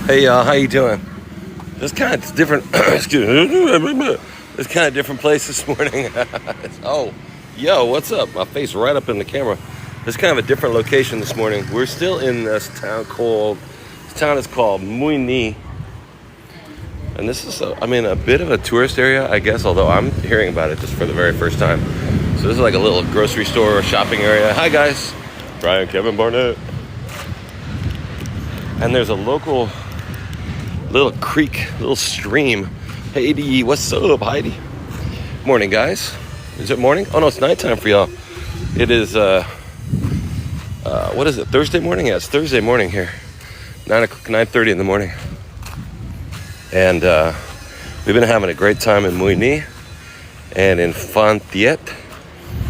Hey y'all, how you doing? This kind of different. Excuse me. It's kind of different place this morning. Oh, yo, what's up? My face right up in the camera. It's kind of a different location this morning. We're still in this town called. This town is called Mui Ni, and this is, a bit of a tourist area, I guess. Although I'm hearing about it just for the very first time. So this is like a little grocery store, shopping area. Hi guys, Brian, Kevin, Barnett, and there's a local. Little creek, little stream. Heidi, what's up, Heidi? Morning, guys. Is it morning? Oh no, it's nighttime for y'all. It is what is it? Thursday morning? Yeah, it's Thursday morning here. 9:30 in the morning. And we've been having a great time in Mui Ni and in Phan Thiet.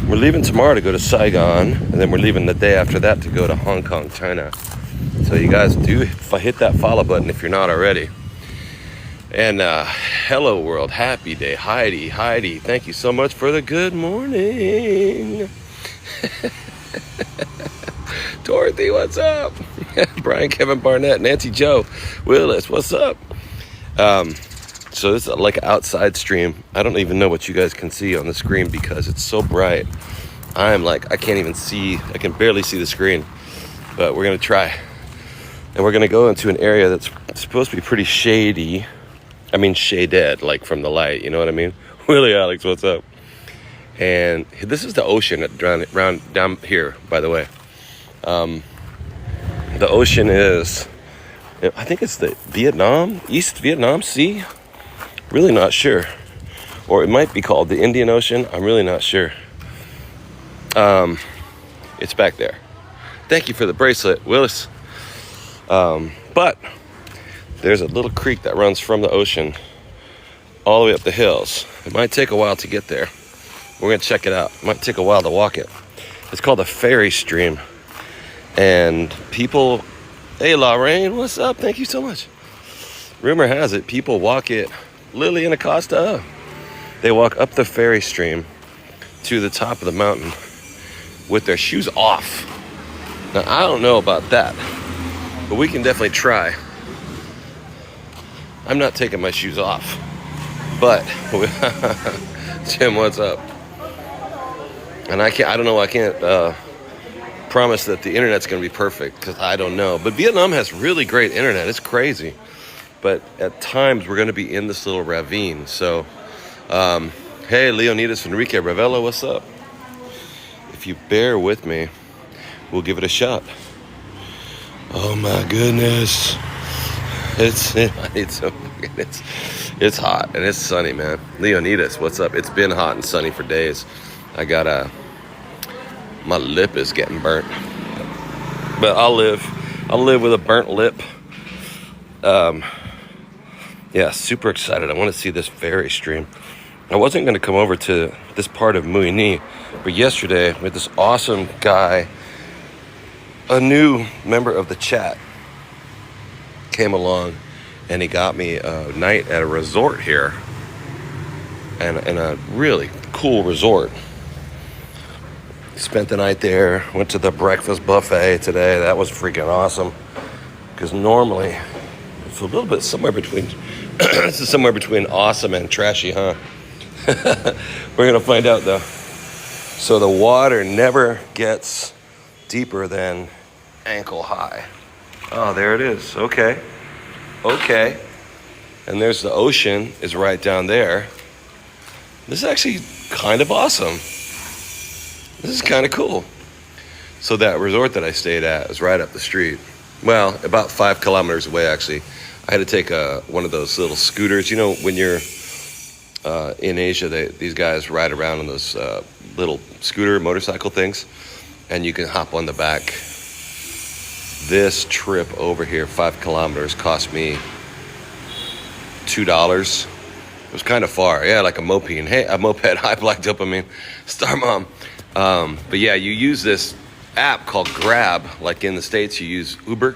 We're leaving tomorrow to go to Saigon, and then we're leaving the day after that to go to Hong Kong, China. So you guys do hit that follow button if you're not already. And hello world, happy day, Heidi, thank you so much for the good morning. Dorothy, what's up? Brian, Kevin, Barnett, Nancy, Joe, Willis, what's up? So this is like an outside stream. I don't even know what you guys can see on the screen because it's so bright. I can't even see, I can barely see the screen, but we're gonna try. And we're gonna go into an area that's supposed to be pretty shady. I mean shaded, like from the light, you know what I mean? Willie Alex, what's up? And this is the ocean down here, by the way. The ocean is, I think it's the East Vietnam Sea? Really not sure. Or it might be called the Indian Ocean, I'm really not sure. It's back there. Thank you for the bracelet, Willis. But there's a little creek that runs from the ocean all the way up the hills. It might take a while to get there. We're gonna check it out. It might take a while to walk it. It's called the Ferry Stream. And people, hey Lorraine, what's up? Thank you so much. Rumor has it, people walk it, Lily and Acosta, they walk up the ferry stream to the top of the mountain with their shoes off. Now I don't know about that, but we can definitely try. I'm not taking my shoes off, but Jim, what's up? And I can't promise that the internet's going to be perfect because I don't know. But Vietnam has really great internet. It's crazy. But at times we're going to be in this little ravine. So, hey, Leonidas Enrique Ravella, what's up? If you bear with me, we'll give it a shot. Oh my goodness. It's hot and it's sunny, man. Leonidas, what's up? It's been hot and sunny for days. I got my lip is getting burnt. But I'll live with a burnt lip. Yeah, super excited. I want to see this ferry stream. I wasn't going to come over to this part of Mui Ni, but yesterday with this awesome guy, a new member of the chat, came along and he got me a night at a resort here, and a really cool resort. Spent the night there, went to the breakfast buffet today. That was freaking awesome, because normally it's a little bit somewhere between this is somewhere between awesome and trashy, huh? We're gonna find out though. So the water never gets deeper than ankle high. Oh, there it is. Okay. And there's the ocean is right down there. This is actually kind of awesome. This is kind of cool. So that resort that I stayed at is right up the street. Well, about 5 kilometers away, actually. I had to take one of those little scooters. You know, when you're in Asia, these guys ride around on those little scooter motorcycle things, and you can hop on the back. This trip over here, 5 kilometers, cost me $2. It was kind of far. Yeah, like a moped. Hey, a moped. High black dopamine. Star Mom. But yeah, you use this app called Grab. Like in the States, you use Uber.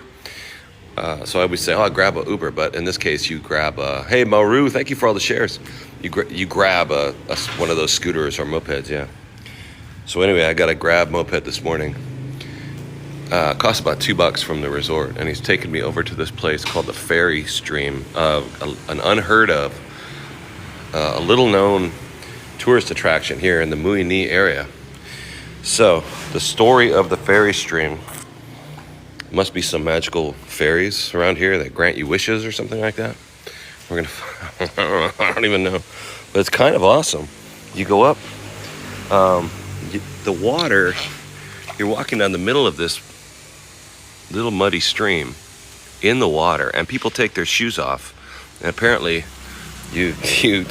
So I always say, I'll grab a Uber. But in this case, you grab hey, Maru, thank you for all the shares. You grab one of those scooters or mopeds, yeah. So anyway, I got a Grab moped this morning. Cost about $2 from the resort, and he's taken me over to this place called the Ferry Stream, an unheard of, a little known tourist attraction here in the Mui Ni area. So the story of the Ferry Stream, must be some magical fairies around here that grant you wishes or something like that. We're gonna I don't even know, but it's kind of awesome. You go up, the water, you're walking down the middle of this little muddy stream in the water, and people take their shoes off, and apparently you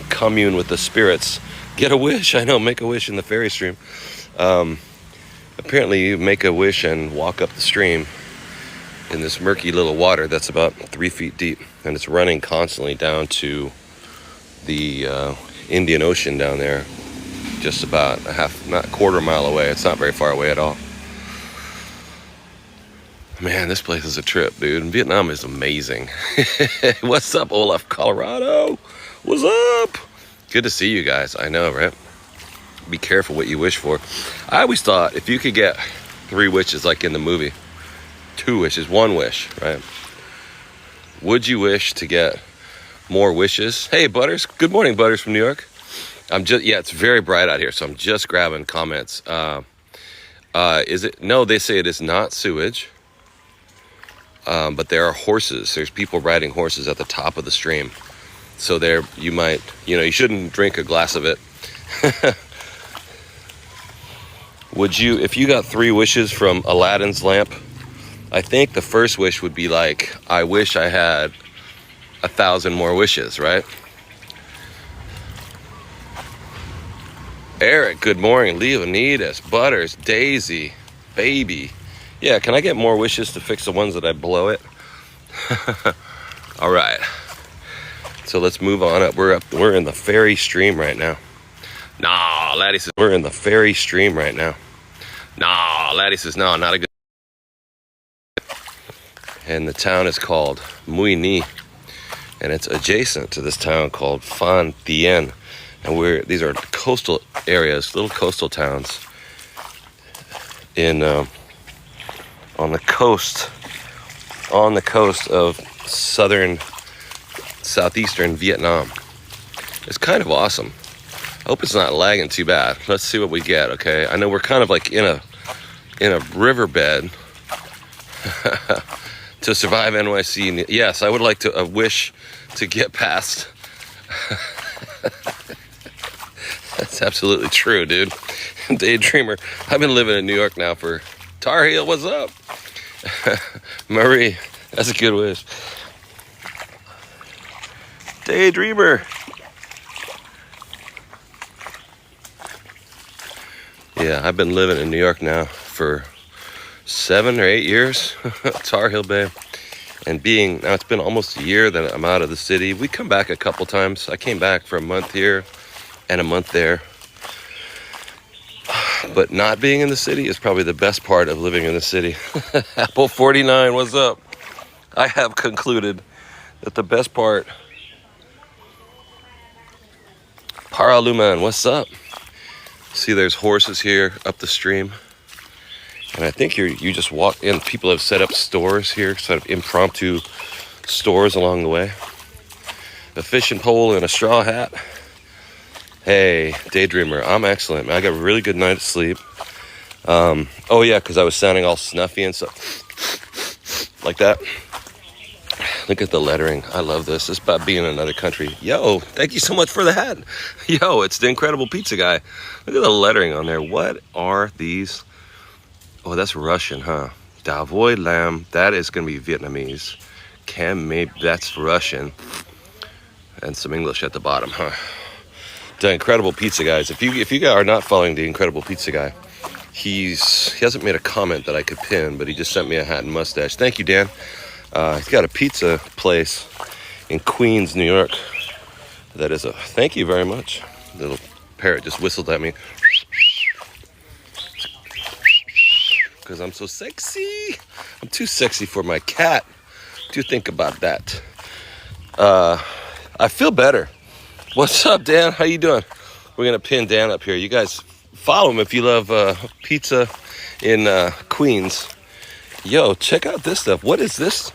commune with the spirits. Get a wish. I know, make a wish in the Ferry Stream. Apparently you make a wish and walk up the stream in this murky little water that's about 3 feet deep, and it's running constantly down to the Indian Ocean down there, just about not a quarter mile away. It's not very far away at all. Man, this place is a trip, dude. And Vietnam is amazing. What's up, Olaf, Colorado? What's up? Good to see you guys. I know, right? Be careful what you wish for. I always thought if you could get 3 wishes like in the movie, 2 wishes, 1 wish, right? Would you wish to get more wishes? Hey, Butters. Good morning, Butters from New York. It's very bright out here, so I'm just grabbing comments. Is it? No, they say it is not sewage. But there are horses. There's people riding horses at the top of the stream. So there, you might, you shouldn't drink a glass of it. Would you, if you got 3 wishes from Aladdin's lamp, I think the first wish would be like, I wish I had 1,000 more wishes, right? Eric, good morning. Leonidas, Butters, Daisy, Baby. Yeah, can I get more wishes to fix the ones that I blow it? All right. So let's move on up. We're in the Ferry Stream right now. Nah, Laddie says we're in the Ferry Stream right now. Nah, Laddie says no, not a good. And the town is called Mui Ni, and it's adjacent to this town called Phan Thiet. And these are coastal areas, little coastal towns in on the coast of southeastern Vietnam. It's kind of awesome. I hope it's not lagging too bad. Let's see what we get, okay? I know we're kind of like in a riverbed to survive NYC. Yes, I would like to wish to get past. That's absolutely true, dude. Daydreamer. I've been living in New York now for Tar Heel. What's up? Marie, that's a good wish. Daydreamer. Yeah, I've been living in New York now for 7 or 8 years. Tar Heel Bay. And now it's been almost a year that I'm out of the city. We come back a couple times. I came back for a month here and a month there. But not being in the city is probably the best part of living in the city. Apple 49, what's up? I have concluded that the best part. Paraluman, what's up? See, there's horses here up the stream. And I think you just walk in. People have set up stores here, sort of impromptu stores along the way. A fishing pole and a straw hat. Hey, Daydreamer, I'm excellent. I got a really good night of sleep. Oh yeah, because I was sounding all snuffy and stuff like that. Look at the lettering. I love this. It's about being in another country. Yo, thank you so much for the hat. Yo, it's the Incredible Pizza Guy. Look at the lettering on there. What are these? Oh, that's Russian, huh? Davoy lamb. That is going to be Vietnamese. Cam maybe that's Russian. And some English at the bottom, huh? The Incredible Pizza Guys. If you are not following the Incredible Pizza Guy, he hasn't made a comment that I could pin, but he just sent me a hat and mustache. Thank you, Dan. He's got a pizza place in Queens, New York. That is thank you very much. Little parrot just whistled at me. Because I'm so sexy. I'm too sexy for my cat. Do think about that. I feel better. What's up, Dan? How you doing? We're going to pin Dan up here. You guys follow him if you love pizza in Queens. Yo, check out this stuff. What is this?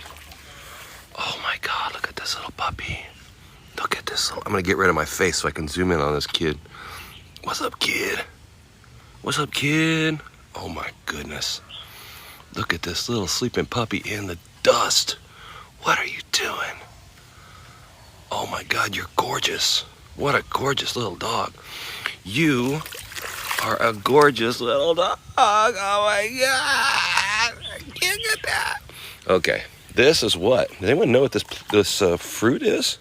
Oh my God, look at this little puppy. Look at this little, I'm gonna get rid of my face so I can zoom in on this kid. What's up, kid? What's up, kid? Oh my goodness. Look at this little sleeping puppy in the dust. What are you doing? Oh my God, you're gorgeous. What a gorgeous little dog. You are a gorgeous little dog. Oh my God. Look at that. Okay, this is what? Does anyone know what this fruit is?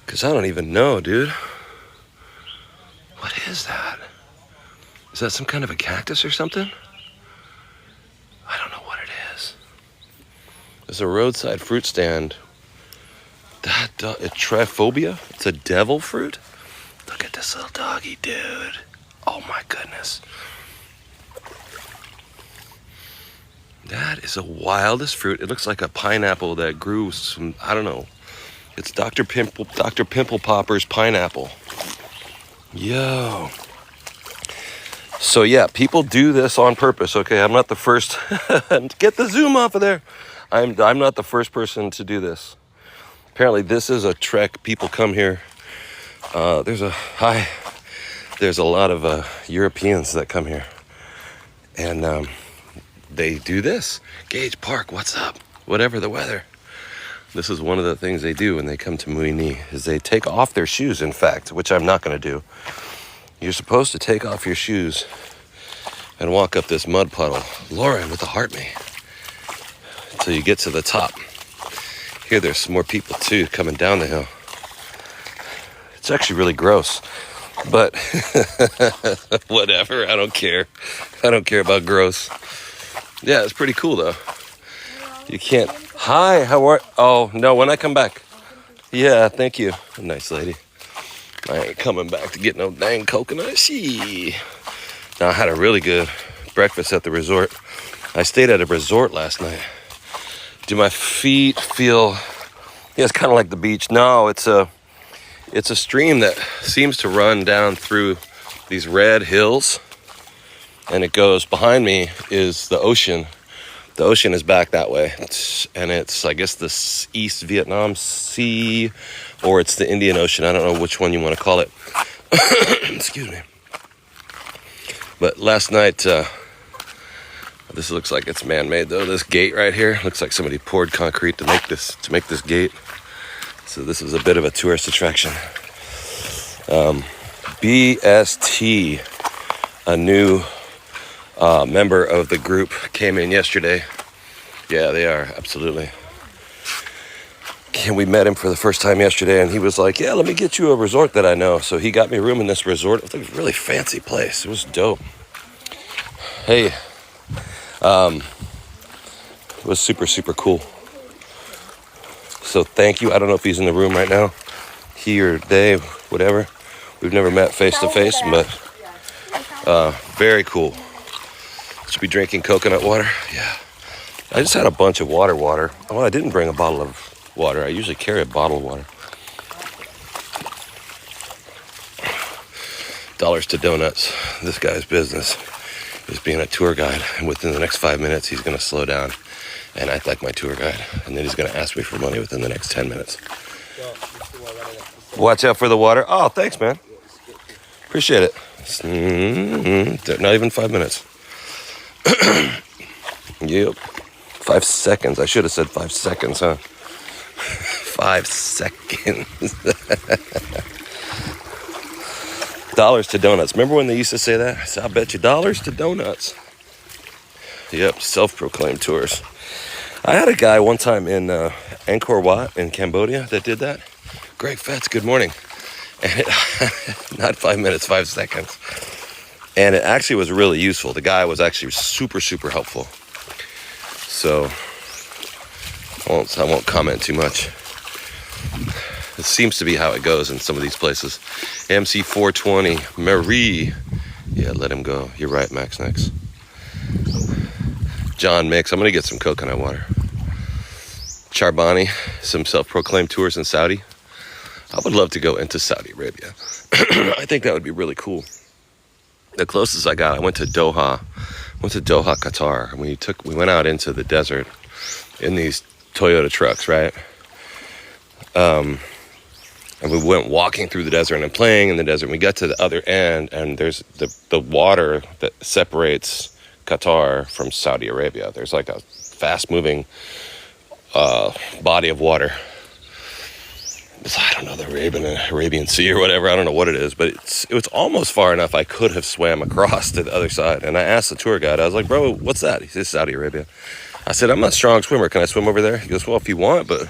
Because I don't even know, dude. What is that? Is that some kind of a cactus or something? I don't know what it is. There's a roadside fruit stand. That Triphobia? It's a devil fruit? Look at this little doggy, dude. Oh my goodness. That is the wildest fruit. It looks like a pineapple that grew some, I don't know. It's Dr. Pimple Popper's pineapple. Yo. So yeah, people do this on purpose. Okay, I'm not the first. Get the zoom off of there. I'm not the first person to do this. Apparently, this is a trek. People come here. There's a lot of Europeans that come here, and they do this. Gage Park, what's up? Whatever the weather. This is one of the things they do when they come to Muini, is they take off their shoes, in fact, which I'm not going to do. You're supposed to take off your shoes and walk up this mud puddle. Lauren with the heart me. Until you get to the top. Here there's some more people too coming down the hill. It's actually really gross. But whatever, I don't care. I don't care about gross. Yeah, it's pretty cool though. You can't. Hi, how are? Oh no, when I come back. Yeah, thank you. Nice lady. I ain't coming back to get no dang coconut. She. Now I had a really good breakfast at the resort. I stayed at a resort last night. Do my feet feel? Yeah, it's kind of like the beach. No, it's a stream that seems to run down through these red hills, and it goes behind me is the ocean. The ocean is back that way, and it's, I guess, the East Vietnam Sea, or it's the Indian Ocean. I don't know which one you want to call it. Excuse me. But last night, this looks like it's man-made though. This gate right here looks like somebody poured concrete to make this gate. So this is a bit of a tourist attraction. BST, a new member of the group, came in yesterday. Yeah, they are, absolutely. And we met him for the first time yesterday, and he was like, yeah, let me get you a resort that I know. So he got me a room in this resort. It was a really fancy place. It was dope. Hey, it was super, super cool. So thank you. I don't know if he's in the room right now. He or they, whatever. We've never met face to face, but very cool. Should be drinking coconut water. Yeah. I just had a bunch of water. Well, I didn't bring a bottle of water. I usually carry a bottle of water. Dollars to donuts. This guy's business is being a tour guide. And within the next 5 minutes, he's going to slow down and act like my tour guide. And then he's going to ask me for money within the next 10 minutes. Watch out for the water. Oh, thanks, man. Appreciate it. Not even 5 minutes. Yep. 5 seconds. I should have said 5 seconds, huh? 5 seconds. Dollars to donuts. Remember when they used to say that? I said, I'll bet you dollars to donuts. Yep, self-proclaimed tours. I had a guy one time in Angkor Wat in Cambodia that did that. Greg Fetz, good morning. And not 5 minutes, 5 seconds. And it actually was really useful. The guy was actually super, super helpful. So I won't comment too much. It seems to be how it goes in some of these places. MC 420, Marie. Yeah, let him go. You're right, Max Next. John Mix. I'm going to get some coconut water. Charbani, some self-proclaimed tours in Saudi. I would love to go into Saudi Arabia. I think that would be really cool. The closest I got, I went to Doha went to Doha, Qatar, and we went out into the desert in these Toyota trucks, right? And we went walking through the desert and playing in the desert. And we got to the other end, and there's the water that separates Qatar from Saudi Arabia. There's like a fast-moving body of water. I don't know, the Arabian Sea or whatever. I don't know what it is, but it was almost far enough I could have swam across to the other side. And I asked the tour guide, I was like, bro, what's that? He says, Saudi Arabia. I said, I'm not a strong swimmer. Can I swim over there? He goes, well, if you want, but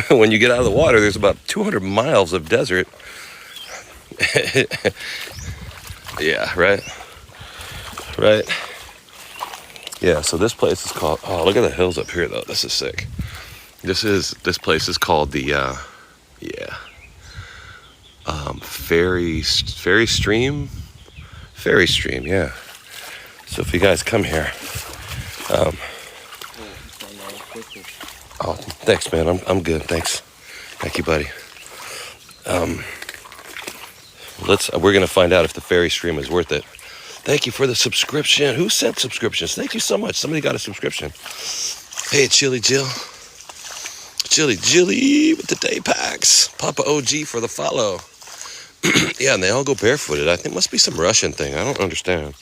when you get out of the water, there's about 200 miles of desert. Yeah, right? Right? Yeah, so this place is called, oh, look at the hills up here, though. This is sick. This place is called the, Ferry Stream, yeah. So if you guys come here, oh, thanks, man. I'm good. Thanks. Thank you, buddy. We're gonna find out if the ferry stream is worth it. Thank you for the subscription. Who sent subscriptions? Thank you so much. Somebody got a subscription. Hey, Chili Jill. Jilly with the day packs. Papa OG for the follow. Yeah, and they all go barefooted. I think it must be some Russian thing. I don't understand.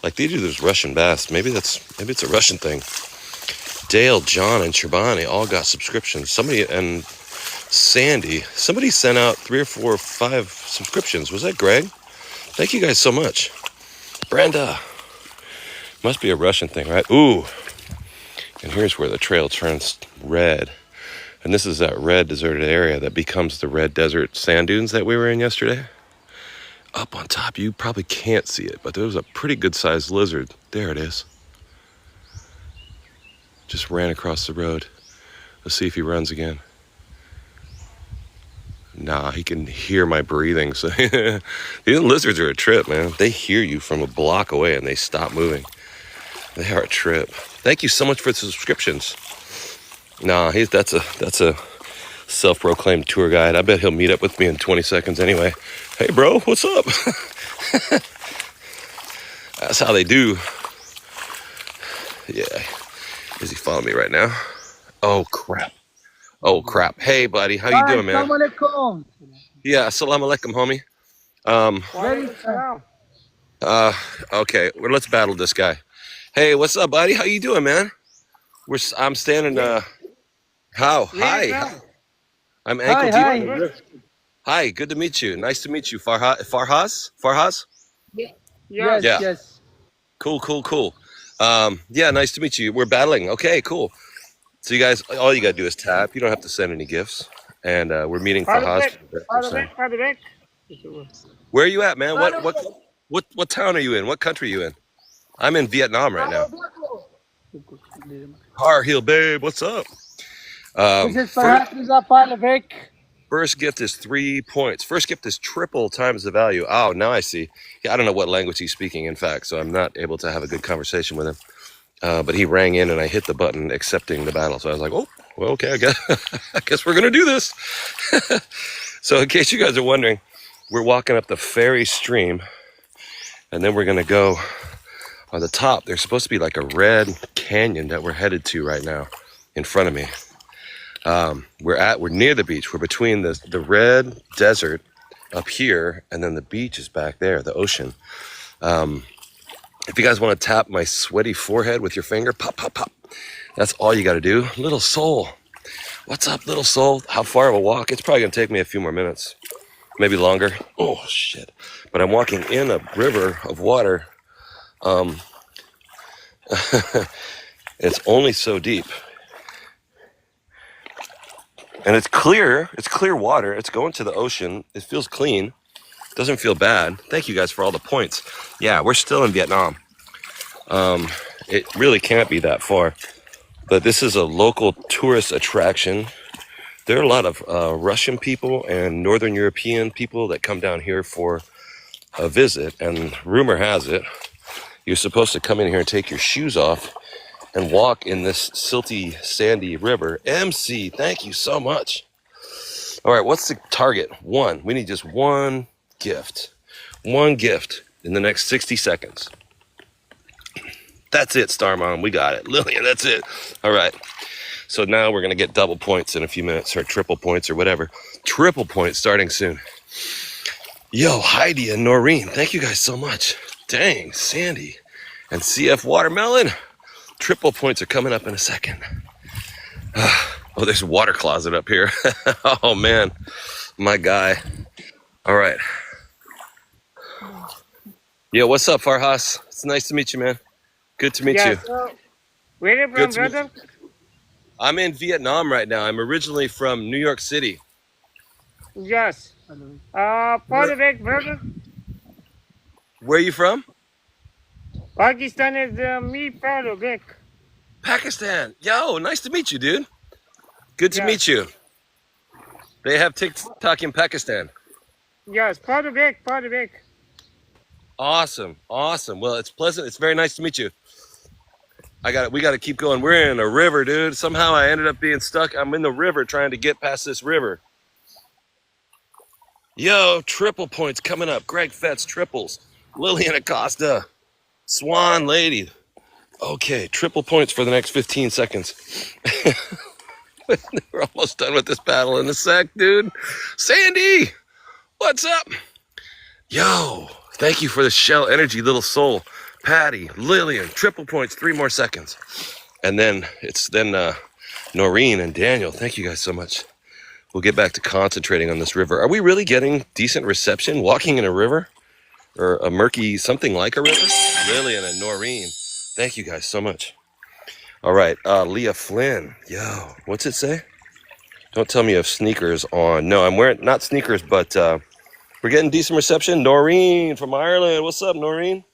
Like they do this Russian baths. Maybe it's a Russian thing. Dale, John, and Chobani all got subscriptions. Somebody sent out 3 or 4 or 5 subscriptions. Was that Greg? Thank you guys so much. Brenda. Must be a Russian thing, right? Ooh. And here's where the trail turns red. And this is that red deserted area that becomes the red desert sand dunes that we were in yesterday. Up on top, you probably can't see it, but there was a pretty good sized lizard. There it is. Just ran across the road. Let's see if he runs again. Nah, he can hear my breathing. So the lizards are a trip, man. They hear you from a block away and they stop moving. They are a trip. Thank you so much for the subscriptions. Nah, that's a self-proclaimed tour guide. I bet he'll meet up with me in 20 seconds anyway. Hey, bro, what's up? That's how they do. Yeah. Is he following me right now? Oh, crap. Hey, buddy, how you doing, man? Assalamu alaikum. Yeah, assalamu alaikum, homie. Okay, well, let's battle this guy. Hey, what's up, buddy? How you doing, man? I'm standing, Hi. I'm ankle deep. Hi, good to meet you. Nice to meet you, Farhaz? Yes. Cool. Yeah, nice to meet you. We're battling. Okay, cool. So you guys, all you gotta do is tap. You don't have to send any gifts. And we're meeting Farhaz. Where are you at, man? What town are you in? What country are you in? I'm in Vietnam right now. Har Heel, babe, what's up? First gift is 3 points. First gift is triple times the value. Oh, now I see. Yeah, I don't know what language he's speaking, in fact, so I'm not able to have a good conversation with him. But he rang in and I hit the button accepting the battle. So I was like, oh, well, okay, I guess we're going to do this. So in case you guys are wondering, we're walking up the ferry stream and then we're going to go on the top. There's supposed to be like a red canyon that we're headed to right now in front of me. We're near the beach. We're between the red desert up here and then the beach is back there, the ocean. If you guys want to tap my sweaty forehead with your finger, pop. That's all you got to do. Little soul. What's up, little soul? How far of a walk? It's probably going to take me a few more minutes, maybe longer. Oh, shit. But I'm walking in a river of water. It's only so deep. And it's clear. It's clear water. It's going to the ocean. It feels clean. Doesn't feel bad. Thank you guys for all the points. Yeah, we're still in Vietnam. It really can't be that far. But this is a local tourist attraction. There are a lot of Russian people and Northern European people that come down here for a visit. And rumor has it, you're supposed to come in here and take your shoes off and walk in this silty, sandy river. MC, thank you so much. All right, what's the target? 1. We need just 1 gift. 1 gift in the next 60 seconds. That's it, Star Mom. We got it. Lillian, that's it. All right. So now we're going to get double points in a few minutes, or triple points or whatever. Triple points starting soon. Yo, Heidi and Noreen, thank you guys so much. Dang, Sandy and CF Watermelon. Triple points are coming up in a second. Oh, there's a water closet up here. Oh, man. My guy. All right. Yo, what's up, Farhas? It's nice to meet you, man. Good to meet you. So where are you from, brother? I'm in Vietnam right now. I'm originally from New York City. Yes. Further back, brother. Where are you from? Pakistan is me further back. Pakistan. Yo, nice to meet you, dude. Good to meet you. They have TikTok in Pakistan. Yes, further back, further back. Awesome, awesome. Well, it's pleasant. It's very nice to meet you. We got to keep going. We're in a river, dude. Somehow I ended up being stuck. I'm in the river trying to get past this river. Yo, triple points coming up. Greg Fetz, triples. Lillian Acosta, Swan Lady. Okay, triple points for the next 15 seconds. We're almost done with this battle in a sec, dude. Sandy, what's up? Yo, thank you for the shell energy, little soul. Patty, Lillian, triple points, 3 more seconds. And then Noreen and Daniel. Thank you guys so much. We'll get back to concentrating on this river. Are we really getting decent reception walking in a river? Or a murky, something like a river? Lillian and Noreen. Thank you guys so much. All right, Leah Flynn. Yo, what's it say? Don't tell me you have sneakers on. No, I'm wearing, not sneakers, but we're getting decent reception. Noreen from Ireland. What's up, Noreen?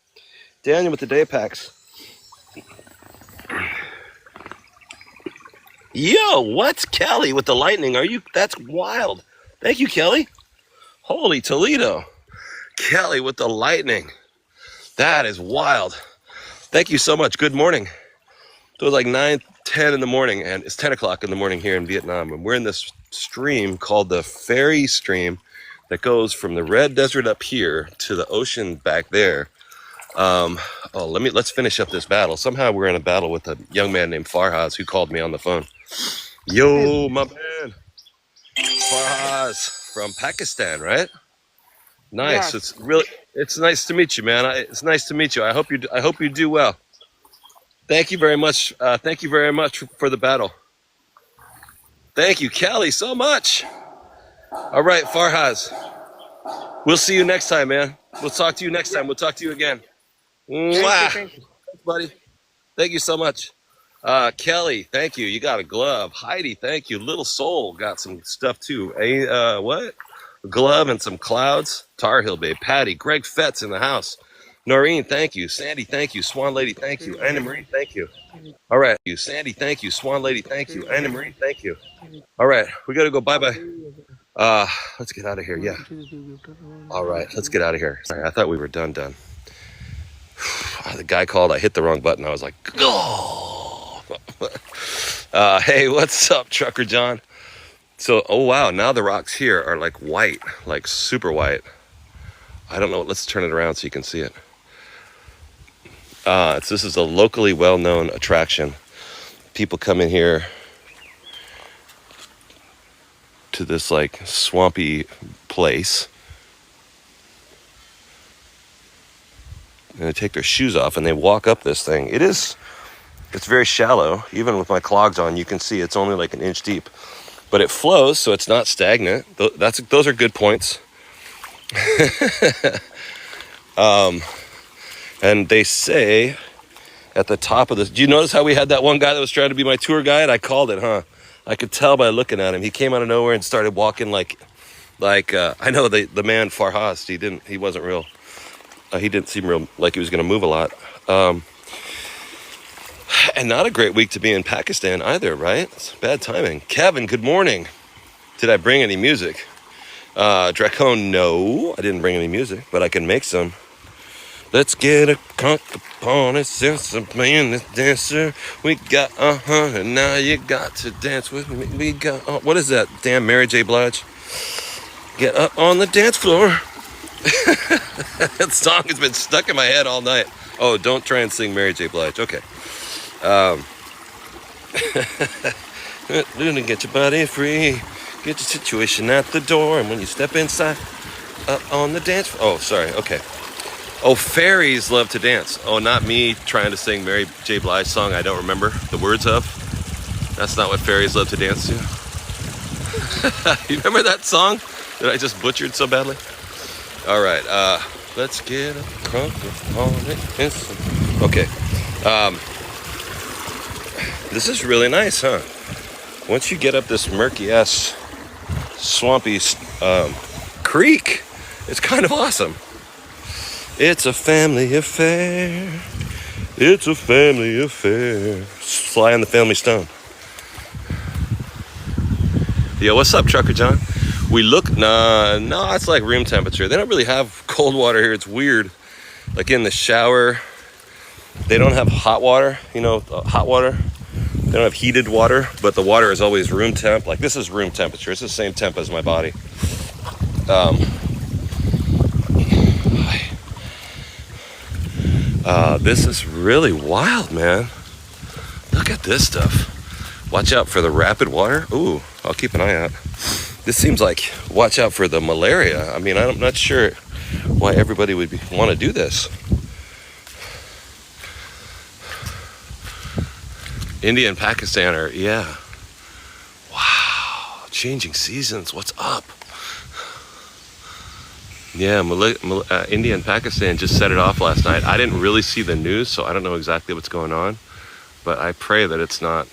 Daniel with the day packs. Yo, what's Kelly with the lightning? That's wild. Thank you, Kelly. Holy Toledo. Kelly with the lightning. That is wild. Thank you so much. Good morning. So it's like 9:10 in the morning, and it's 10 o'clock in the morning here in Vietnam. And we're in this stream called the Ferry Stream that goes from the Red Desert up here to the ocean back there. Let's finish up this battle. Somehow we're in a battle with a young man named Farhaz who called me on the phone. Yo, my man. Farhaz from Pakistan, right? Nice. Yeah. It's nice to meet you, man. It's nice to meet you. I hope you do well. Thank you very much. Thank you very much for the battle. Thank you, Kelly, so much. All right, Farhaz. We'll see you next time, man. We'll talk to you next time. We'll talk to you again. Mwah. Thank you, buddy. Thank you so much. Kelly, thank you. You got a glove. Heidi, thank you. Little Soul got some stuff too. What? A glove and some clouds. Tar Heel Babe. Patty. Greg Fetz in the house. Noreen, thank you. Sandy, thank you. Swan Lady, thank you. Anna Marie, thank you. All right. Sandy, thank you. Swan Lady, thank you. Anna Marie, thank you. All right. We got to go. Bye-bye. Let's get out of here. Yeah. All right. Let's get out of here. Sorry, I thought we were done. The guy called. I hit the wrong button. I was like, oh. Hey, what's up, Trucker John? So, oh, wow. Now the rocks here are like white, like super white. I don't know. Let's turn it around so you can see it. This is a locally well-known attraction. People come in here to this like swampy place and they take their shoes off and they walk up this thing. It's very shallow. Even with my clogs on, you can see it's only like an inch deep, but it flows, so it's not stagnant. Those are good points. And they say at the top of this, do you notice how we had that one guy that was trying to be my tour guide? I called it, huh? I could tell by looking at him. He came out of nowhere and started walking like I know the man Farhas. He wasn't real. He didn't seem real like he was going to move a lot. And not a great week to be in Pakistan either, right? It's bad timing. Kevin, good morning. Did I bring any music? Dracone, no, I didn't bring any music, but I can make some. Let's get a crunk upon it since I'm playing this dancer. We got and now you got to dance with me. We got what is that? Damn Mary J. Blige. Get up on the dance floor. That song has been stuck in my head all night. Oh, don't try and sing Mary J. Blige. Okay. Luna, get your body free. Get your situation at the door. And when you step inside, up on the dance floor. Oh, sorry. Okay. Oh, fairies love to dance. Oh, not me trying to sing Mary J. Blige song I don't remember the words of. That's not what fairies love to dance to. You remember that song that I just butchered so badly? All right. Let's get up crunk on it. Okay. This is really nice, huh? Once you get up this murky-ass, swampy creek, it's kind of awesome. It's a family affair. It's a family affair. Sly and the Family Stone. Yo, what's up, Trucker John? We look, no, it's like room temperature. They don't really have cold water here. It's weird. Like in the shower, they don't have hot water, hot water. They don't have heated water, but the water is always room temp. Like this is room temperature. It's the same temp as my body. This is really wild, man. Look at this stuff. Watch out for the rapid water. Ooh, I'll keep an eye out. This seems like watch out for the malaria. I mean, I'm not sure why everybody would want to do this. India and Pakistan are, yeah. Wow, changing seasons. What's up? Yeah, India and Pakistan just set it off last night. I didn't really see the news, so I don't know exactly what's going on. But I pray that it's not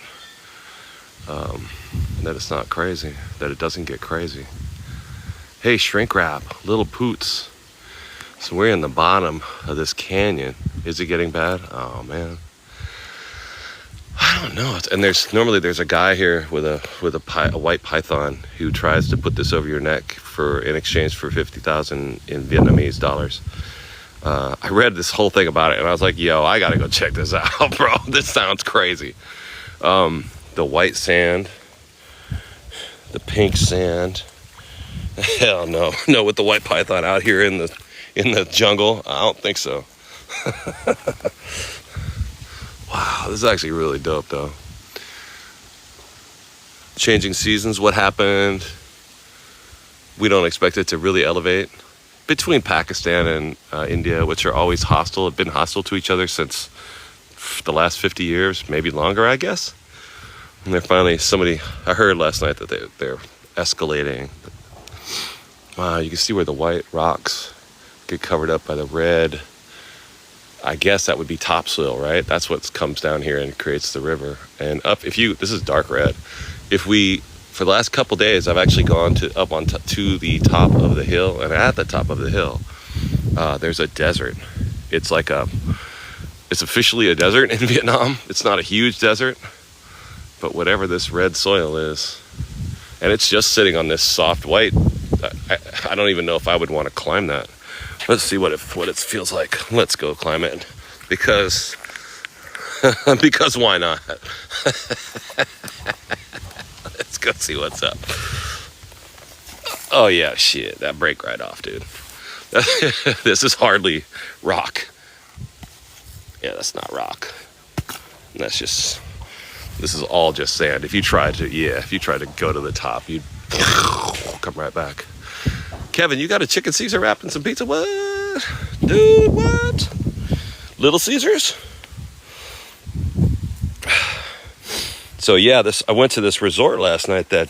crazy, that it doesn't get crazy. Hey, shrink wrap, little poots. So we're in the bottom of this canyon. Is it getting bad? Oh man, I don't know. And there's a guy here with a white python who tries to put this over your neck in exchange for 50,000 in Vietnamese dollars. I read this whole thing about it and I was like, yo, I gotta go check this out, bro. This sounds crazy. The white sand, the pink sand. Hell no, with the white python out here in the jungle. I don't think so. Wow, this is actually really dope, though. Changing seasons, what happened? We don't expect it to really elevate. Between Pakistan and India, which are always hostile, have been hostile to each other since the last 50 years, maybe longer, I guess. And they're finally, I heard last night that they're escalating. Wow, you can see where the white rocks get covered up by the red. I guess that would be topsoil, right? That's what comes down here and creates the river. And this is dark red. For the last couple days, I've actually gone to the top of the hill, and at the top of the hill, there's a desert. It's officially a desert in Vietnam. It's not a huge desert, but whatever this red soil is, and it's just sitting on this soft white. I don't even know if I would want to climb that. Let's see what it feels like. Let's go climb it, because why not? Let's go see what's up. Oh yeah, shit, that break right off, dude. This is hardly rock. Yeah, that's not rock. This is all just sand. If you try to go to the top, you'd come right back. Kevin, you got a chicken Caesar wrap and some pizza? What? Dude, what? Little Caesars? So yeah, I went to this resort last night that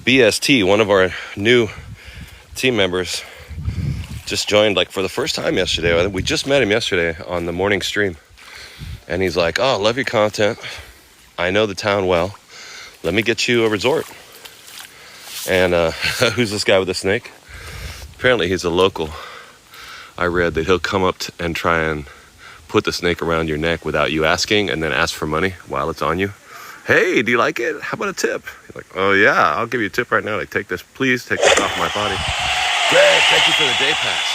BST, one of our new team members, just joined for the first time yesterday. We just met him yesterday on the morning stream. And he's like, oh, I love your content. I know the town well. Let me get you a resort. And who's this guy with the snake? Apparently he's a local. I read that he'll come up and try and put the snake around your neck without you asking, and then ask for money while it's on you. Hey, do you like it? How about a tip? He's like, oh yeah, I'll give you a tip right now. Like, please take this off my body. Greg, thank you for the day pass.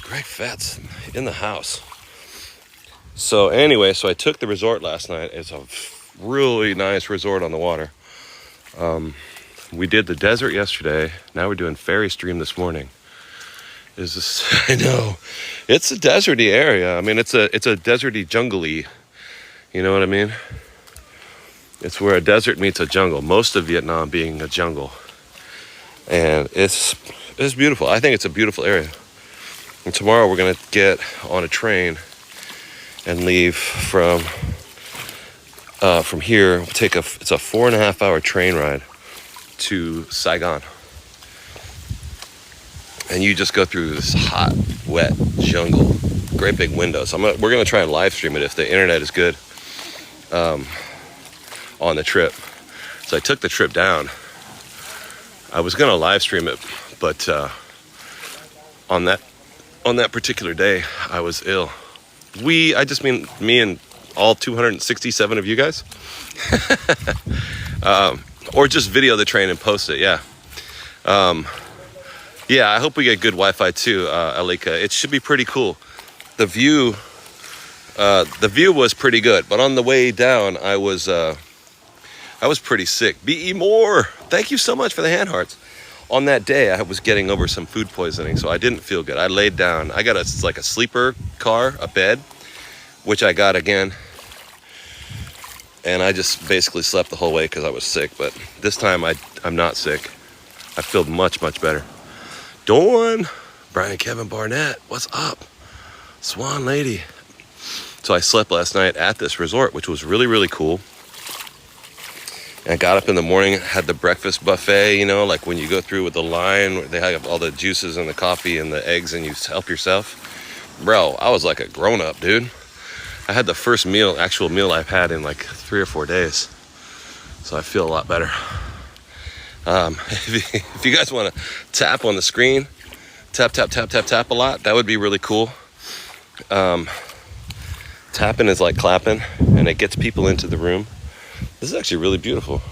Greg Fetz in the house. So anyway, I took the resort last night. It's a really nice resort on the water. We did the desert yesterday. Now we're doing ferry stream this morning. Is this? I know. It's a deserty area. I mean, it's a deserty jungle-y. You know what I mean? It's where a desert meets a jungle. Most of Vietnam being a jungle, and it's beautiful. I think it's a beautiful area. And tomorrow we're gonna get on a train and leave from here. It's a 4.5 hour train ride to Saigon. And you just go through this hot, wet jungle. Great big windows. We're gonna try and live stream it if the internet is good on the trip. So I took the trip down. I was gonna live stream it, but on that particular day, I was ill. I just mean me and all 267 of you guys, or just video the train and post it. Yeah. Yeah, I hope we get good Wi-Fi too, Alika. It should be pretty cool. The view was pretty good, but on the way down, I was pretty sick. B.E. Moore, thank you so much for the hand hearts. On that day, I was getting over some food poisoning, so I didn't feel good. I laid down. I got a sleeper car, a bed, which I got again, and I just basically slept the whole way because I was sick. But this time, I'm not sick. I feel much, much better. Dawn, Brian Kevin Barnett, what's up? Swan Lady. So I slept last night at this resort, which was really, really cool. And I got up in the morning, had the breakfast buffet, you know, like when you go through with the line, they have all the juices and the coffee and the eggs and you help yourself. Bro, I was like a grown-up, dude. I had the first actual meal I've had in like 3 or 4 days. So I feel a lot better. If you guys want to tap on the screen, tap a lot, that would be really cool. Tapping is like clapping, and it gets people into the room. This is actually really beautiful.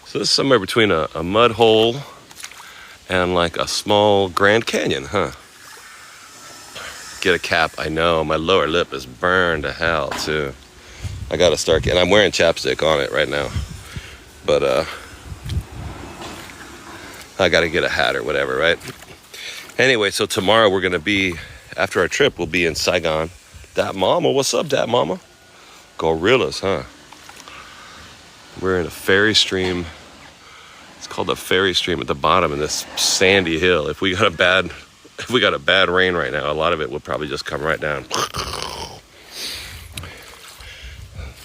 So this is somewhere between a mud hole and like a small Grand Canyon, huh? Get a cap. I know, my lower lip is burned to hell too. I gotta start getting, I'm wearing chapstick on it right now. But I gotta get a hat or whatever, right? Anyway, so tomorrow we're gonna be, after our trip, we'll be in Saigon. Dat Mama, what's up, Dat Mama? Gorillas, huh? We're in a ferry stream. It's called a ferry stream at the bottom of this sandy hill. If we got a bad rain right now, a lot of it will probably just come right down.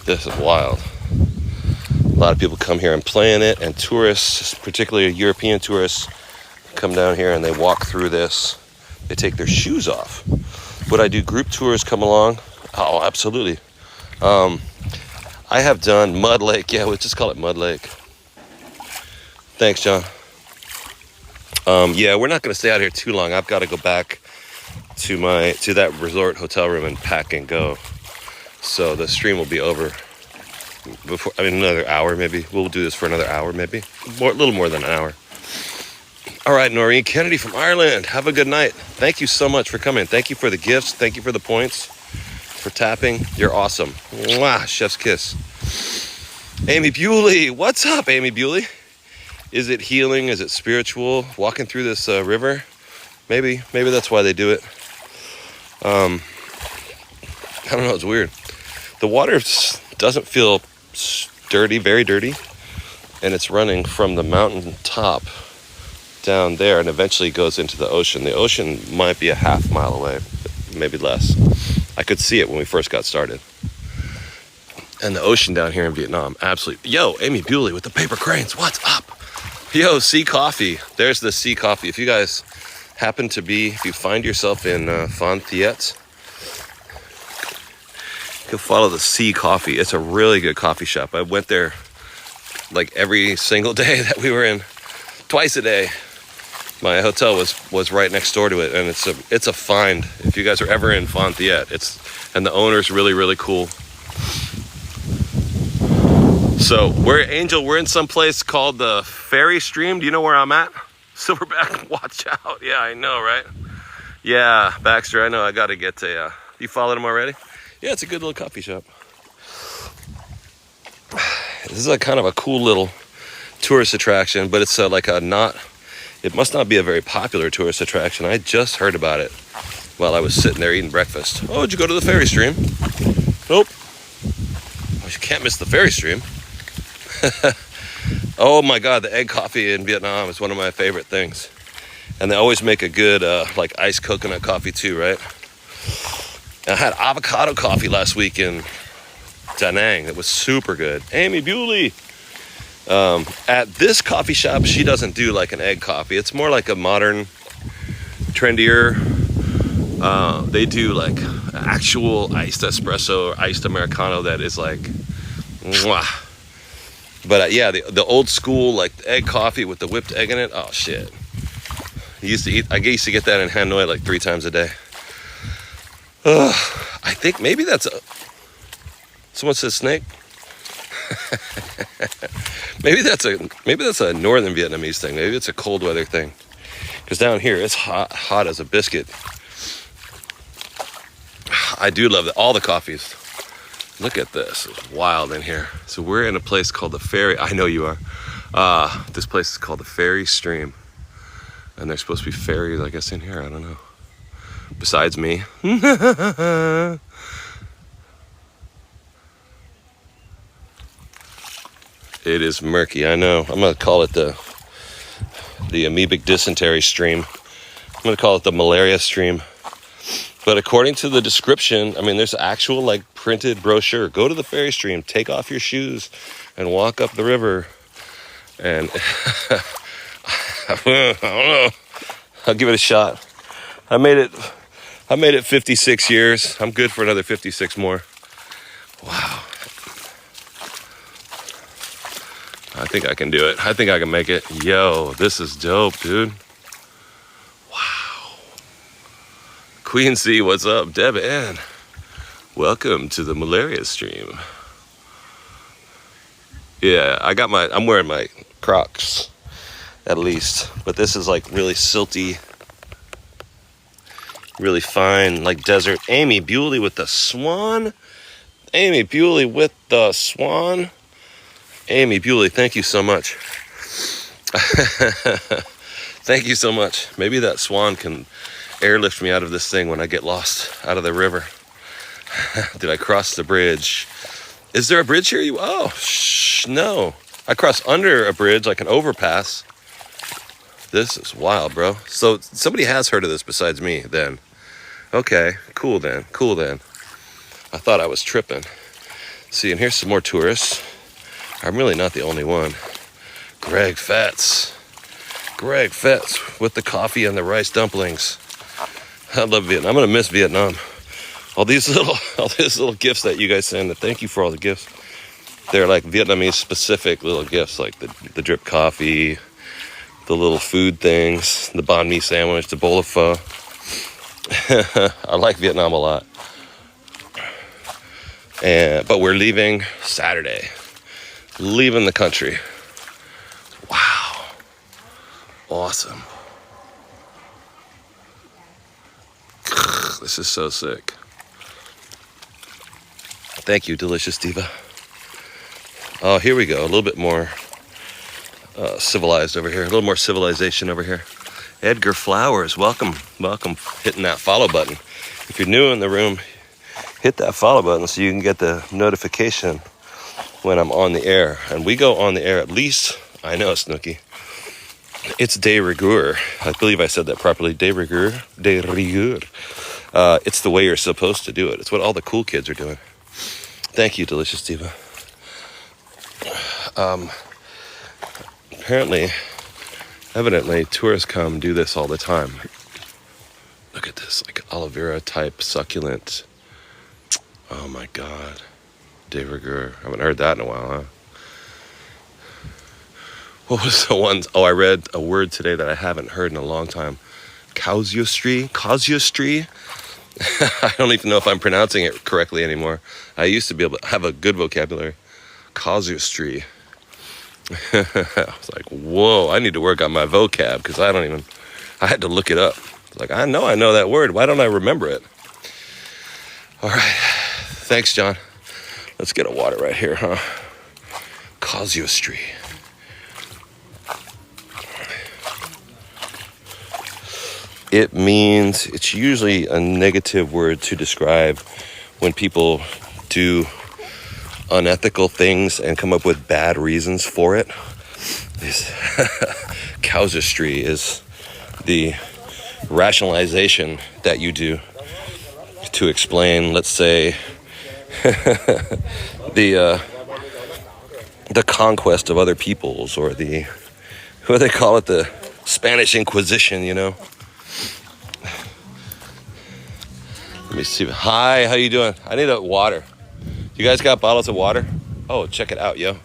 This is wild. A lot of people come here and play in it, and tourists, particularly European tourists, come down here and they walk through this. They take their shoes off. Would I do group tours come along? Oh, absolutely. I have done Mud Lake. Yeah, we'll just call it Mud Lake. Thanks, John. Yeah, we're not going to stay out here too long. I've got to go back to that resort hotel room and pack and go. So the stream will be over before, another hour maybe. We'll do this for another hour maybe. A little more than an hour. All right, Noreen Kennedy from Ireland. Have a good night. Thank you so much for coming. Thank you for the gifts. Thank you for the points. For tapping. You're awesome. Mwah, chef's kiss. Amy Bewley. What's up, Amy Bewley? Is it healing? Is it spiritual? Walking through this river? Maybe that's why they do it. I don't know. It's weird. The water doesn't feel dirty, very dirty. And it's running from the mountain top down there and eventually goes into the ocean. The ocean might be a half mile away, maybe less. I could see it when we first got started. And the ocean down here in Vietnam, absolutely. Yo, Amy Bewley with the paper cranes, what's up? Yo, Sea Coffee. There's the Sea Coffee. If you guys happen to be, if you find yourself in Phan Thiet, you can follow the Sea Coffee. It's a really good coffee shop. I went there like every single day that we were in, twice a day. My hotel was right next door to it, and it's a find. If you guys are ever in Phan Thiet, and the owner's really, really cool. So we're in some place called the Ferry Stream. Do you know where I'm at? Silverback, watch out. Yeah, I know, right? Yeah, Baxter, I know. I got to get to, you followed him already? Yeah, it's a good little coffee shop. This is a kind of a cool little tourist attraction, but it's like a not It must not be a very popular tourist attraction. I just heard about it while I was sitting there eating breakfast. Oh, did you go to the ferry stream? Nope. Oh, you can't miss the ferry stream. Oh my God, the egg coffee in Vietnam is one of my favorite things. And they always make a good like iced coconut coffee too, right? I had avocado coffee last week in Da Nang. It was super good. Amy Bewley. At this coffee shop, she doesn't do like an egg coffee. It's more like a modern, trendier. They do like actual iced espresso or iced Americano that is like, mwah. But yeah, the old school like egg coffee with the whipped egg in it. Oh shit! I used to get that in Hanoi like 3 times a day. I think maybe that's a. Someone says snake. maybe that's a northern Vietnamese thing. Maybe it's a cold weather thing. Because down here it's hot as a biscuit. I do love all the coffees. Look at this. It's wild in here. So we're in a place called the Ferry. I know you are. This place is called the Ferry Stream. And there's supposed to be ferries, I guess, in here. I don't know. Besides me. It is murky, I know. I'm going to call it the amoebic dysentery stream. I'm going to call it the malaria stream. But according to the description, I mean, there's actual like printed brochure. Go to the ferry stream, take off your shoes, and walk up the river. And I don't know. I'll give it a shot. I made it 56 years. I'm good for another 56 more. Wow. I think I can do it. I think I can make it. Yo, this is dope, dude. Queen C, what's up? Deb Ann, welcome to the malaria stream. Yeah, I'm wearing my Crocs, at least. But this is like really silty, really fine, like desert. Amy Bewley with the swan. Amy Bewley with the swan. Amy Bewley, thank you so much. Thank you so much. Maybe that swan can airlift me out of this thing when I get lost out of the river. Did I cross the bridge? Is there a bridge here? No. I crossed under a bridge, like an overpass. This is wild, bro. So somebody has heard of this besides me then. Okay, cool then. I thought I was tripping. See, and here's some more tourists. I'm really not the only one. Greg Fetz with the coffee and the rice dumplings. I love Vietnam. I'm gonna miss Vietnam. All these little gifts that you guys send. Thank you for all the gifts. They're like Vietnamese specific little gifts, like the drip coffee, the little food things, the banh mi sandwich, the bowl of pho. I like Vietnam a lot. But we're leaving Saturday. Leaving the country. Wow. Awesome. This is so sick. Thank you, Delicious Diva. Oh, here we go. A little bit more civilized over here. A little more civilization over here. Edgar Flowers, welcome. Hitting that follow button. If you're new in the room, hit that follow button so you can get the notification when I'm on the air. And we go on the air at least, I know, Snooky. It's de rigueur. I believe I said that properly. De rigueur. It's the way you're supposed to do it. It's what all the cool kids are doing. Thank you, Delicious Diva. Evidently, tourists come do this all the time. Look at this, like aloe vera type succulent. Oh my God. De rigueur. I haven't heard that in a while, huh? What was the one? Oh, I read a word today that I haven't heard in a long time. Casuistry. I don't even know if I'm pronouncing it correctly anymore. I used to be able to have a good vocabulary. Casuistry. I was like, whoa, I need to work on my vocab because I had to look it up. Like, I know that word. Why don't I remember it? All right. Thanks, John. Let's get a water right here, huh? Casuistry. It means, it's usually a negative word to describe when people do unethical things and come up with bad reasons for it. This casuistry is the rationalization that you do to explain, let's say, the conquest of other peoples, or the, what they call it, the Spanish Inquisition, you know. Let me see. Hi, how you doing? I need a water. You guys got bottles of water? Oh, check it out, yo.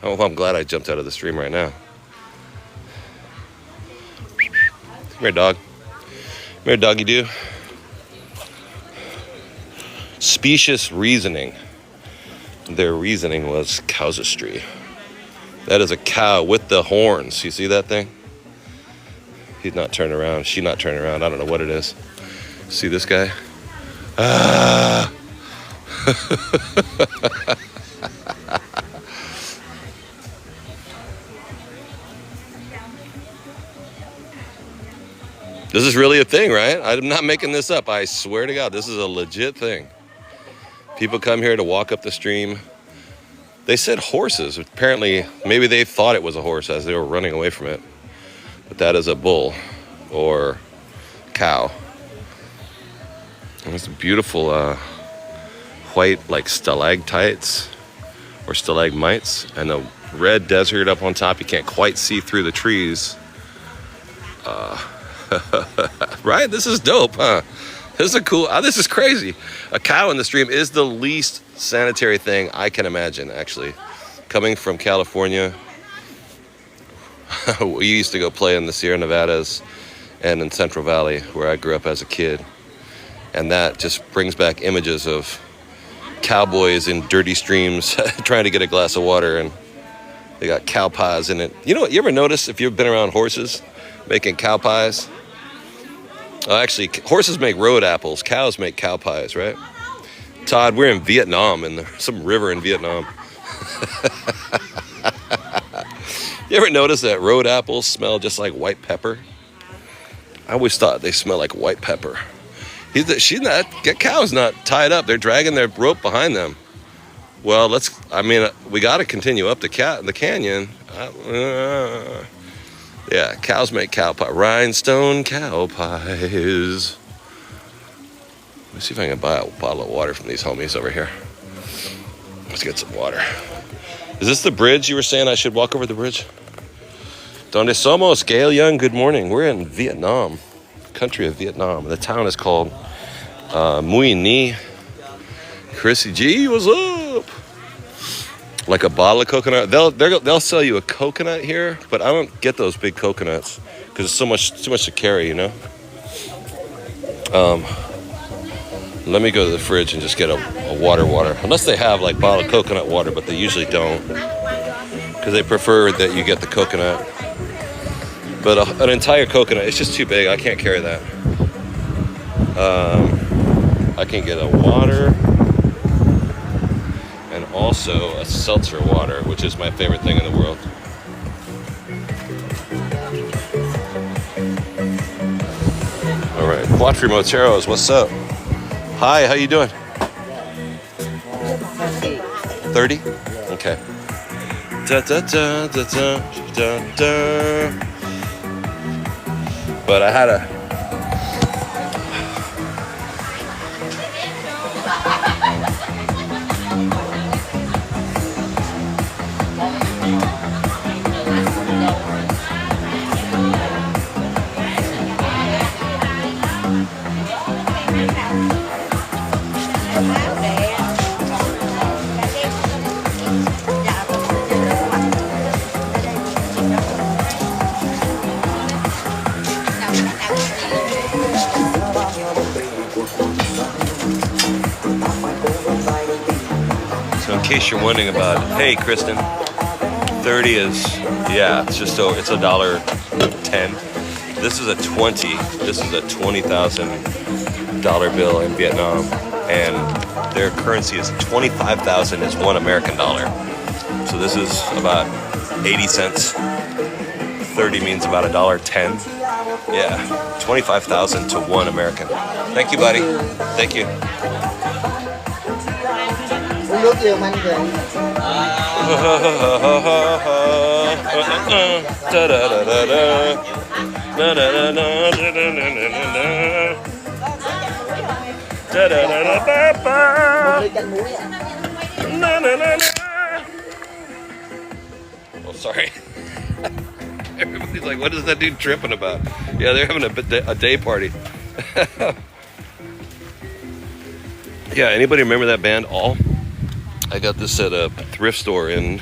Oh, I'm glad I jumped out of the stream right now. Come here, dog. Come here, doggy do. Specious reasoning. Their reasoning was casuistry. That is a cow with the horns. You see that thing? He's not turning around. She's not turning around. I don't know what it is. See this guy? Ah. This is really a thing, right? I'm not making this up. I swear to God, this is a legit thing. People come here to walk up the stream. They said horses. Apparently, maybe they thought it was a horse as they were running away from it. But that is a bull or cow. And it's beautiful white, like, stalactites or stalagmites, and the red desert up on top. You can't quite see through the trees. Right? This is dope, huh? This is a cool, this is crazy. A cow in the stream is the least sanitary thing I can imagine, actually. Coming from California, we used to go play in the Sierra Nevadas and in Central Valley, where I grew up as a kid. And that just brings back images of cowboys in dirty streams trying to get a glass of water, and they got cow pies in it. You know what, you ever notice, if you've been around horses making cow pies? Actually, horses make road apples. Cows make cow pies, right? Todd, we're in Vietnam, in some river in Vietnam. You ever notice that road apples smell just like white pepper? I always thought they smell like white pepper. Cow's not tied up. They're dragging their rope behind them. Well, we got to continue up the canyon. Yeah, cows make cow pie. Rhinestone cow pies. Let me see if I can buy a bottle of water from these homies over here. Let's get some water. Is this the bridge you were saying I should walk over the bridge? Donde somos, Gail Young, good morning. We're in Vietnam, country of Vietnam. The town is called Mui Ni. Chrissy G, what's up? Like a bottle of coconut. They'll sell you a coconut here, but I don't get those big coconuts because it's too much to carry, you know. Let me go to the fridge and just get a water. Unless they have like bottled coconut water, but they usually don't because they prefer that you get the coconut. But an entire coconut, it's just too big. I can't carry that. I can get a water. And also a seltzer water, which is my favorite thing in the world. All right, Quattro Moteros, what's up? Hi, how you doing? 30? Okay. Da, da, da, da, da, da, da. But I had a... In case you're wondering about, hey Kristen, 30 is, yeah, it's $1.10. This is a 20. This is a $20,000 bill in Vietnam, and their currency is 25,000 is $1 American dollar. So this is about 80 cents. 30 means about $1.10. Yeah, 25,000 to 1 American. Thank you, buddy. Thank you. Uống nước nhiều anh kìa. Một ly canh muối ạ. Oh, sorry. Everybody's like, what is that dude tripping about? Yeah, they're having a day party. Yeah, anybody remember that band, All? I got this at a thrift store in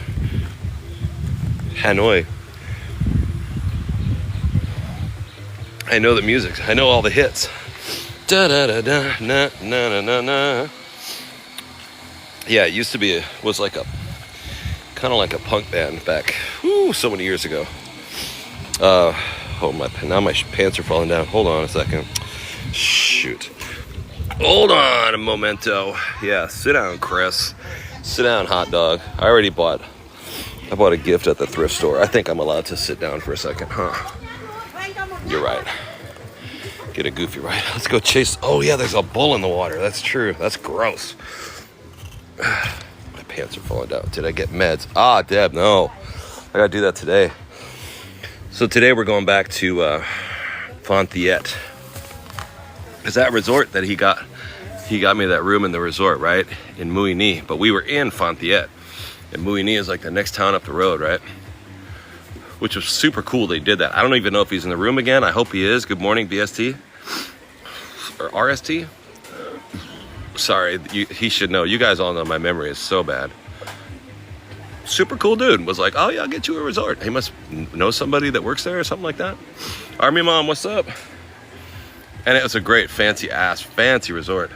Hanoi. I know the music. I know all the hits. Da da da da na na na na na. Yeah, it used to be was like a kind of like a punk band back so many years ago. Oh now my pants are falling down. Hold on a second. Shoot. Hold on a momento. Yeah, sit down, Chris. Sit down, hot dog. I bought a gift at the thrift store. I think I'm allowed to sit down for a second, huh? You're right. Get a goofy ride. Let's go chase. Oh yeah, there's a bull in the water. That's true. That's gross. My pants are falling down. Did I get meds? Ah, Deb, no. I gotta do that today. So today we're going back to Phan Thiet. Is that resort that he got me that room in the resort, right? In Muini. But we were in Phan Thiet. And Muini is like the next town up the road, right? Which was super cool they did that. I don't even know if he's in the room again. I hope he is. Good morning, BST. Or RST? Sorry, he should know. You guys all know my memory is so bad. Super cool dude. Was like, oh yeah, I'll get you a resort. He must know somebody that works there or something like that. Army Mom, what's up? And it was a great fancy resort.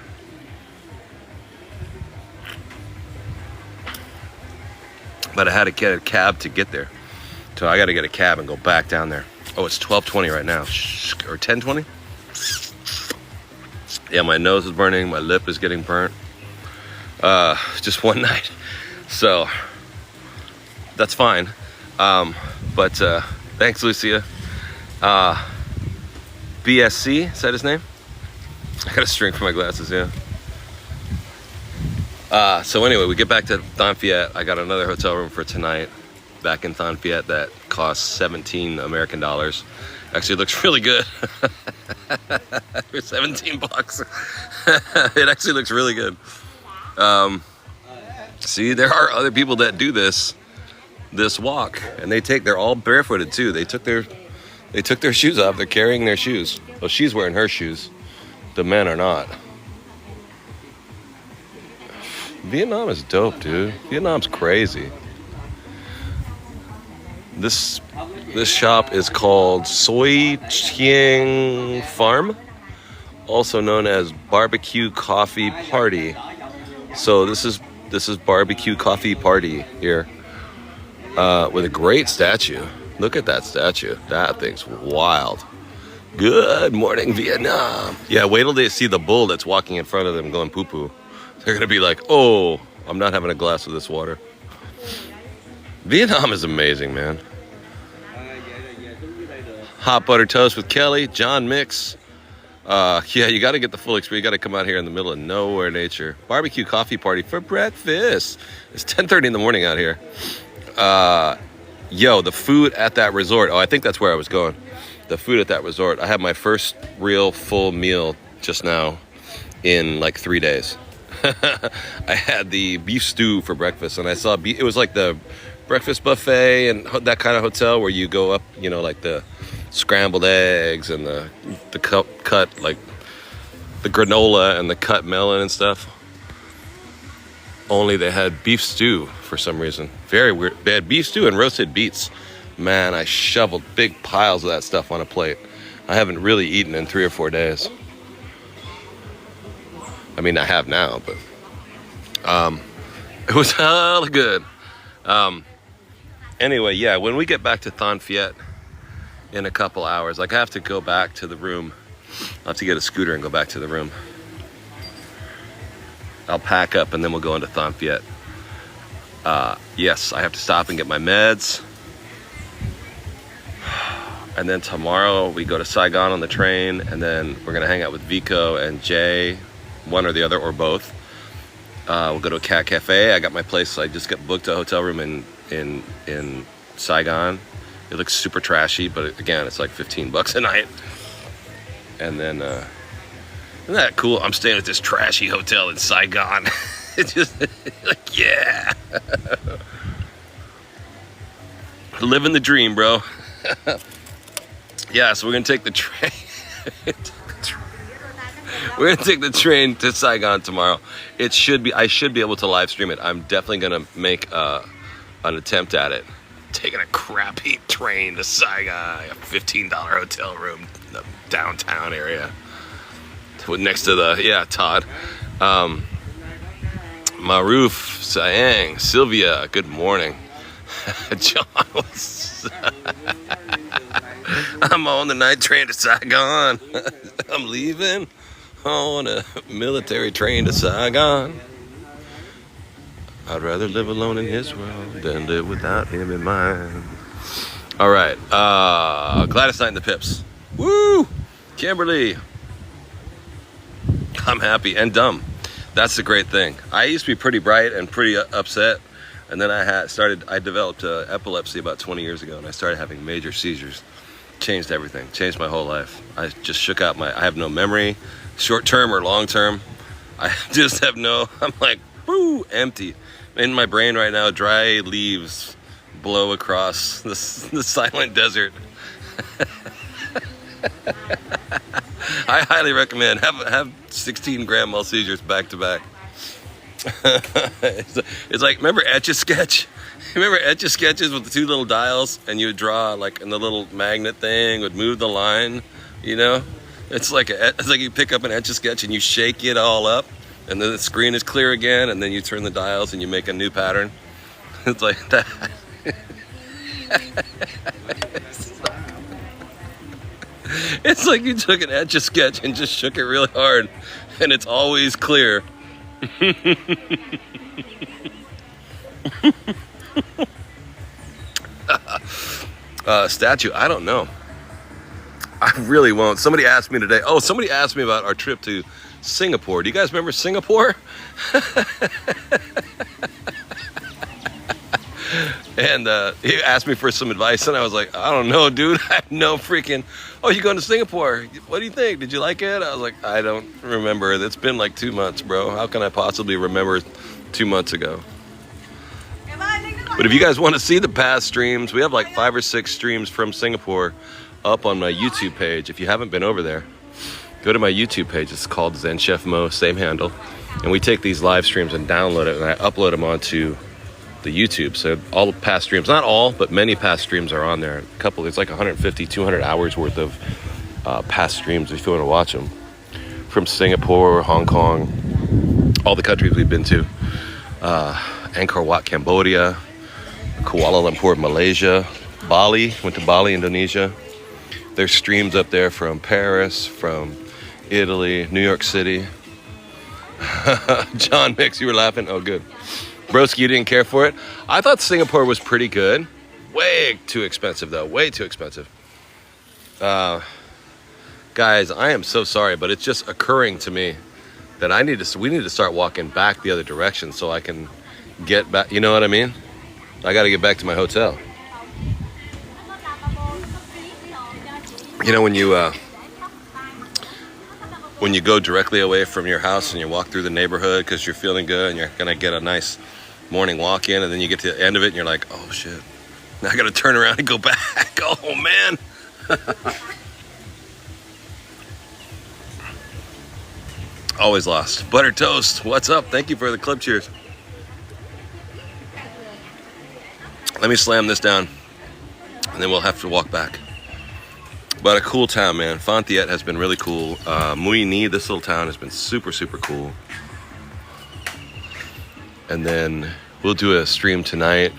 But I had to get a cab to get there. So I got to get a cab and go back down there. Oh, it's 12:20 right now. Or 10:20? Yeah, my nose is burning. My lip is getting burnt. Just one night. So that's fine. But thanks, Lucia. BSC, is that his name? I got a string for my glasses, yeah. So anyway, we get back to Phan Thiet. I got another hotel room for tonight back in Phan Thiet that costs 17 American dollars. Actually, it looks really good. For 17 bucks. It actually looks really good. See, there are other people that do this walk, and they're all barefooted too. They took their shoes off. They're carrying their shoes. Well, she's wearing her shoes. The men are not. Vietnam is dope, dude. Vietnam's crazy. This shop is called Soi Chiang Farm, also known as Barbecue Coffee Party. So this is Barbecue Coffee Party here, with a great statue. Look at that statue. That thing's wild. Good morning, Vietnam. Yeah, wait till they see the bull that's walking in front of them going poo-poo. They're gonna be like, oh, I'm not having a glass of this water. Vietnam is amazing, man. Hot butter toast with Kelly, John Mix. Yeah, you got to get the full experience. You got to come out here in the middle of nowhere nature. Barbecue coffee party for breakfast. It's 10:30 in the morning out here. Yo, the food at that resort. Oh, I think that's where I was going. The food at that resort. I had my first real full meal just now in like 3 days. I had the beef stew for breakfast, and I saw it was like the breakfast buffet and that kind of hotel where you go up, you know, like the scrambled eggs and the cut like the granola and the cut melon and stuff. Only they had beef stew for some reason. Very weird. They had beef stew and roasted beets. Man, I shoveled big piles of that stuff on a plate. I haven't really eaten in 3 or 4 days. I mean, I have now, but it was hella good. Anyway, yeah, when we get back to Phan Thiet in a couple hours, like I have to go back to the room. I'll have to get a scooter and go back to the room. I'll pack up and then we'll go into Phan Thiet. Yes, I have to stop and get my meds. And then tomorrow we go to Saigon on the train, and then we're gonna hang out with Vico and Jay, one or the other or both. We'll go to a cat cafe. I got my place. I just got booked a hotel room in Saigon. It looks super trashy, but again, it's like $15 a night. And then, isn't that cool? I'm staying at this trashy hotel in Saigon. It's just like, yeah. Living the dream, bro. Yeah, so we're gonna take the train. We're gonna take the train to Saigon tomorrow. I should be able to live stream it. I'm definitely gonna make an attempt at it. Taking a crappy train to Saigon, a $15 hotel room in the downtown area, next to the Todd, Maruf, Sayang, Sylvia. Good morning, John. I'm on the night train to Saigon. I'm leaving on a military train to Saigon. I'd rather live alone in his world than live without him in mine. All right, Gladys Knight and the Pips. Woo! Kimberly. I'm happy and dumb. That's the great thing. I used to be pretty bright and pretty upset, and then I developed epilepsy about 20 years ago, and I started having major seizures. Changed everything. Changed my whole life. I just shook out I have no memory, short term or long term. I just have I'm like, woo, empty. In my brain right now, dry leaves blow across the silent desert. I highly recommend have 16 grand mal seizures back to back. It's like, remember Etch-a-Sketch? Remember Etch-a-Sketches with the two little dials, and you would draw like, and the little magnet thing would move the line, you know? It's like you pick up an Etch-a-Sketch and you shake it all up, and then the screen is clear again, and then you turn the dials and you make a new pattern. It's like that. It's like you took an Etch-a-Sketch and just shook it really hard, and it's always clear. Statue, I don't know. I really won't. Somebody asked me today. Oh, somebody asked me about our trip to Singapore. Do you guys remember Singapore? And he asked me for some advice, and I was like, I don't know, dude. I have no freaking... Oh, you going to Singapore? What do you think? Did you like it? I was like, I don't remember. It's been like 2 months, bro. How can I possibly remember 2 months ago? But if you guys want to see the past streams, we have like 5 or 6 streams from Singapore up on my YouTube page. If you haven't been over there, go to my YouTube page. It's called Zen Chef Mo, same handle. And we take these live streams and download it, and I upload them onto the YouTube. So all the past streams, not all, but many past streams are on there. It's like 150, 200 hours worth of past streams if you want to watch them. From Singapore, Hong Kong, all the countries we've been to. Angkor Wat, Cambodia, Kuala Lumpur, Malaysia, Bali, went to Bali, Indonesia. There's streams up there from Paris, from Italy, New York City. John Mix, you were laughing? Oh, good. Broski, you didn't care for it? I thought Singapore was pretty good. Way too expensive, though. Way too expensive. Guys, I am so sorry, but it's just occurring to me that we need to start walking back the other direction so I can get back. You know what I mean? I got to get back to my hotel. You know, when you go directly away from your house and you walk through the neighborhood because you're feeling good and you're going to get a nice morning walk in, and then you get to the end of it and you're like, oh shit, now I got to turn around and go back. Oh man. Always lost. Butter Toast, what's up? Thank you for the club cheers. Let me slam this down and then we'll have to walk back. But a cool town, man. Phan Thiet has been really cool. Mui Ni, this little town, has been super, super cool. And then we'll do a stream tonight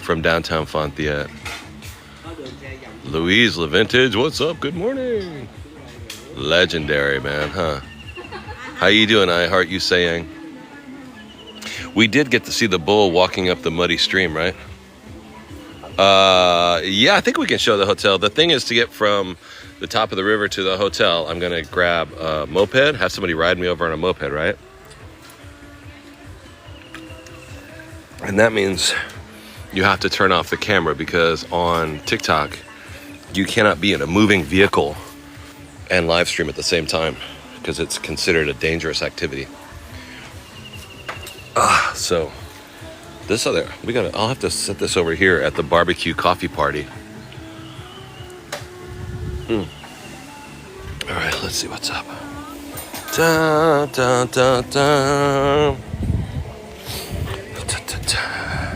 from downtown Phan Thiet. Louise LaVintage, what's up? Good morning. Legendary, man, huh? How you doing? I heart you saying. We did get to see the bull walking up the muddy stream, right? Yeah, I think we can show the hotel. The thing is, to get from the top of the river to the hotel, I'm gonna grab a moped, have somebody ride me over on a moped, right? And that means you have to turn off the camera, because on TikTok, you cannot be in a moving vehicle and live stream at the same time, because it's considered a dangerous activity. So this other, I'll have to set this over here at the barbecue coffee party. All right, let's see what's up. Da, da, da, da. Da, da, da.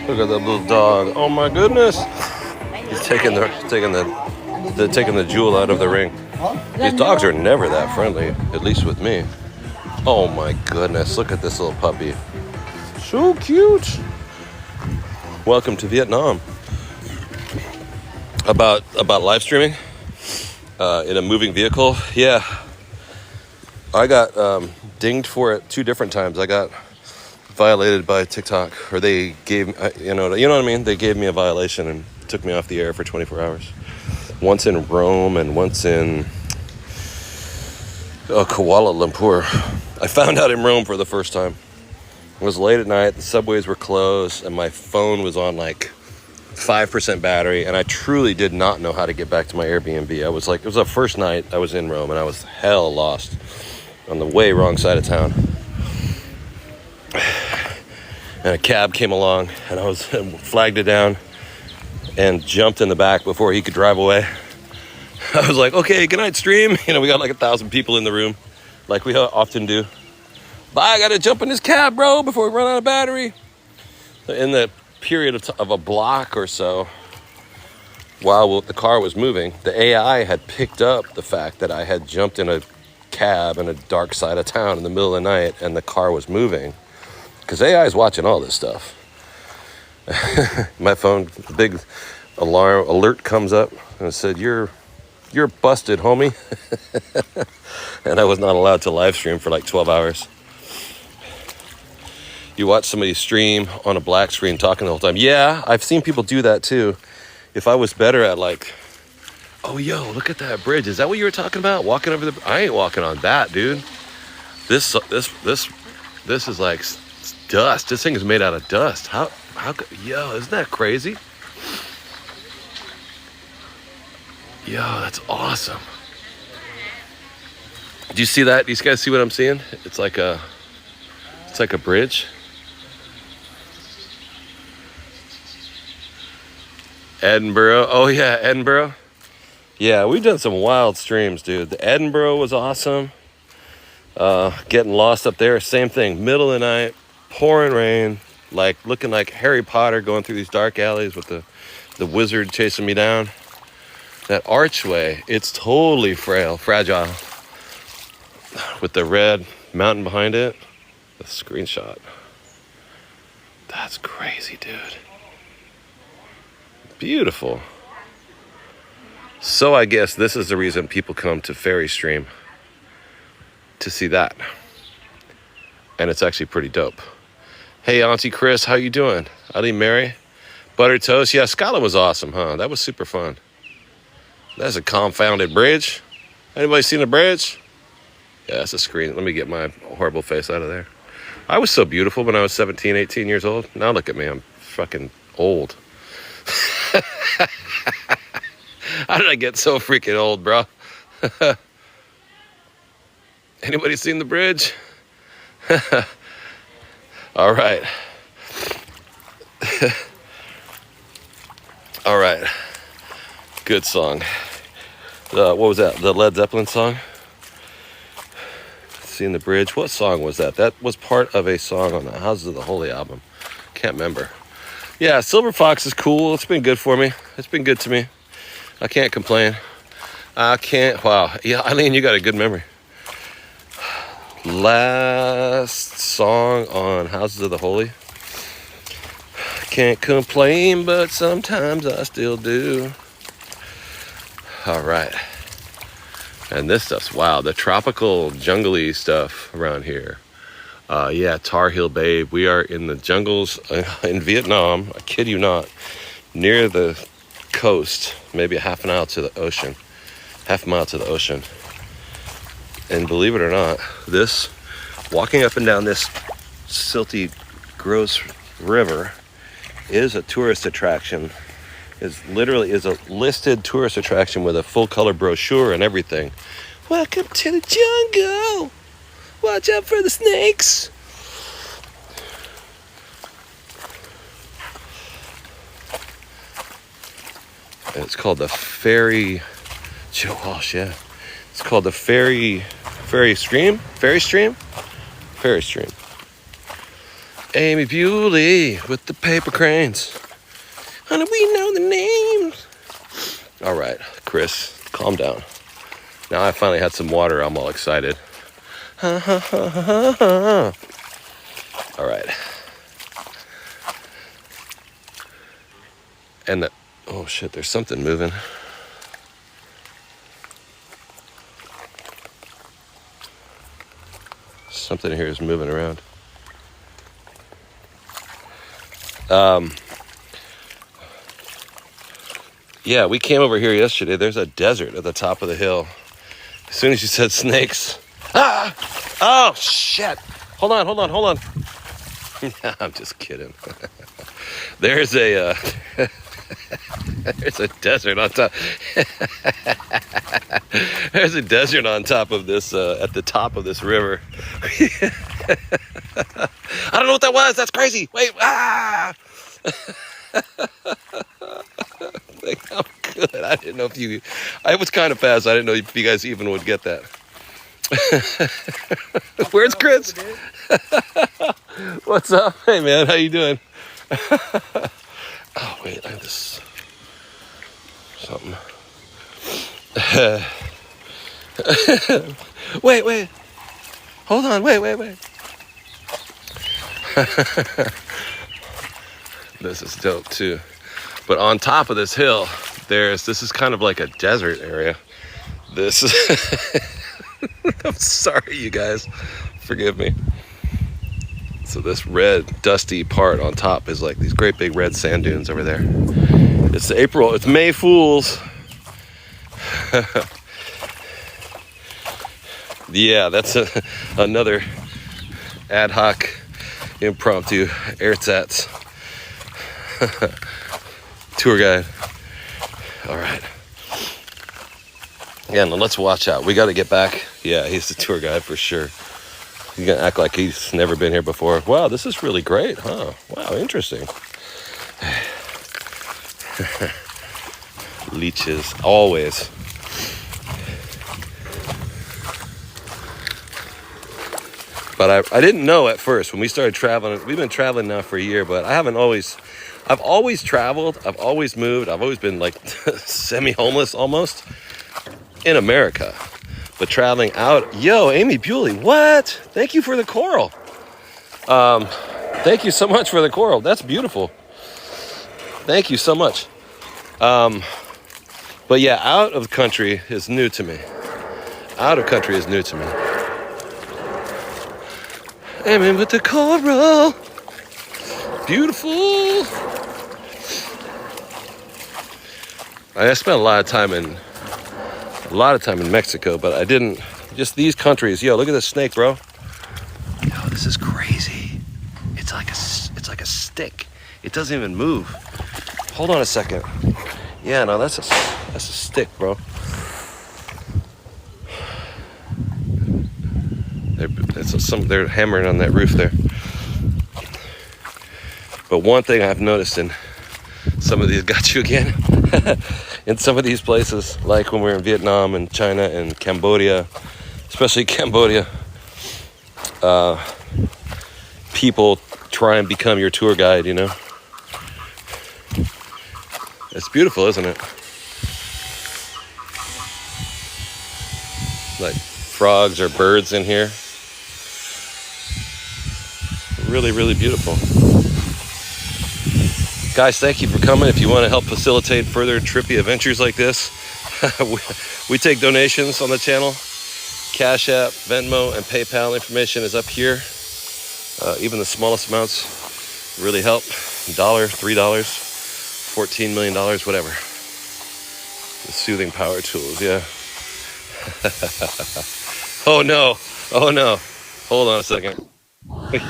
Look at that little dog. Oh my goodness. He's taking the jewel out of the ring. These dogs are never that friendly, at least with me. Oh my goodness, look at this little puppy. So cute. Welcome to Vietnam. About live streaming in a moving vehicle. Yeah, I got dinged for it 2 different times. I got violated by TikTok, or they gave you know what I mean. They gave me a violation and took me off the air for 24 hours. Once in Rome and once in Kuala Lumpur. I found out in Rome for the first time. It was late at night. The subways were closed, and my phone was on like 5% battery, and I truly did not know how to get back to my Airbnb. I was like, it was the first night I was in Rome, and I was hell lost on the way wrong side of town. And a cab came along, and I was flagged it down and jumped in the back before he could drive away. I was like, okay, good night, stream. You know, we got like 1,000 people in the room, like we often do. Bye, I gotta jump in this cab, bro, before we run out of battery. In the period of a block or so, while the car was moving, the AI had picked up the fact that I had jumped in a cab in a dark side of town in the middle of the night, and the car was moving. Because AI is watching all this stuff. My phone, big alarm alert comes up, and it said, you're busted, homie. And I was not allowed to live stream for like 12 hours. You watch somebody stream on a black screen talking the whole time. Yeah, I've seen people do that too. If I was better at like, oh, yo, look at that bridge. Is that what you were talking about? Walking over the, I ain't walking on that, dude. This is like dust. This thing is made out of dust. How, yo, isn't that crazy? Yo, that's awesome. Do you see that? Do you guys see what I'm seeing? It's like a bridge. Edinburgh. Oh yeah, Edinburgh. Yeah, we've done some wild streams, dude. The Edinburgh was awesome. Getting lost up there, same thing. Middle of the night, pouring rain, like looking like Harry Potter going through these dark alleys with the wizard chasing me down. That archway, it's totally fragile. With the red mountain behind it. The screenshot. That's crazy, dude. Beautiful. So I guess this is the reason people come to Ferry Stream, to see that. And it's actually pretty dope. Hey, Auntie Chris, how you doing? Eileen Mary? Butter toast? Yeah, Scotland was awesome, huh? That was super fun. That's a confounded bridge. Anybody seen a bridge? Yeah, that's a screen. Let me get my horrible face out of there. I was so beautiful when I was 17, 18 years old. Now look at me. I'm fucking old. How did I get so freaking old, bro? Anybody seen the bridge? All right. All right. Good song. What was that? The Led Zeppelin song? Seeing the Bridge. What song was that? That was part of a song on the Houses of the Holy album. Can't remember. Yeah, Silver Fox is cool. It's been good for me. It's been good to me. I can't complain. I can't. Wow. Yeah, Eileen, you got a good memory. Last song on Houses of the Holy. Can't complain, but sometimes I still do. All right. And this stuff's wow. The tropical, jungly stuff around here. Yeah, Tar Heel Bay. We are in the jungles in Vietnam. I kid you not. Near the coast, maybe a half mile to the ocean. And believe it or not, walking up and down this silty, gross river is a tourist attraction. Is a listed tourist attraction with a full color brochure and everything. Welcome to the jungle. Watch out for the snakes. And it's called the Ferry. Joe Walsh, yeah. It's called the Ferry Stream. Amy Bewley with the paper cranes. Honey, we know the names. All right, Chris, calm down. Now I finally had some water. I'm all excited. All right. And oh shit, there's something moving. Something here is moving around. Yeah, we came over here yesterday. There's a desert at the top of the hill. As soon as you said snakes. Ah! Oh, shit. Hold on. I'm just kidding. There's a desert on top. There's a desert on top of this, at the top of this river. I don't know what that was. That's crazy. Wait. Ah! I'm good. I didn't know I was kind of fast. I didn't know if you guys even would get that. Where's Chris? What's up? Hey man, how you doing? Oh wait, I have this something. Wait. Hold on, wait. This is dope too. But on top of this hill, this is kind of like a desert area. This is I'm sorry, you guys. Forgive me. So this red, dusty part on top is like these great big red sand dunes over there. It's May Fools. Yeah, that's another ad hoc impromptu ersatz tour guide. All right. Yeah, now let's watch out. We got to get back. Yeah, he's the tour guide for sure. He's going to act like he's never been here before. Wow, this is really great, huh? Wow, interesting. Leeches, always. But I didn't know at first when we started traveling. We've been traveling now for a year, but I've always traveled. I've always moved. I've always been like semi-homeless almost in America. But traveling out, yo, Amy Bewley, what? Thank you for the coral. Thank you so much for the coral. That's beautiful. Thank you so much. But yeah, out of country is new to me. Amy with the coral. Beautiful. I spent a lot of time in Mexico, but I didn't. Just these countries. Yo, look at this snake, bro. Yo, this is crazy. It's like a stick. It doesn't even move. Hold on a second. Yeah, no, that's a stick, bro. They're hammering on that roof there. But one thing I've noticed in some of these, got you again, in some of these places, like when we're in Vietnam and China and Cambodia, especially Cambodia, people try and become your tour guide, you know? It's beautiful, isn't it? Like frogs or birds in here. Really, really beautiful. Guys, thank you for coming. If you want to help facilitate further trippy adventures like this, we take donations on the channel. Cash App, Venmo, and PayPal information is up here. Even the smallest amounts really help. $1, $3, $14 million, whatever. The soothing power tools, yeah. Oh no, oh no. Hold on a second.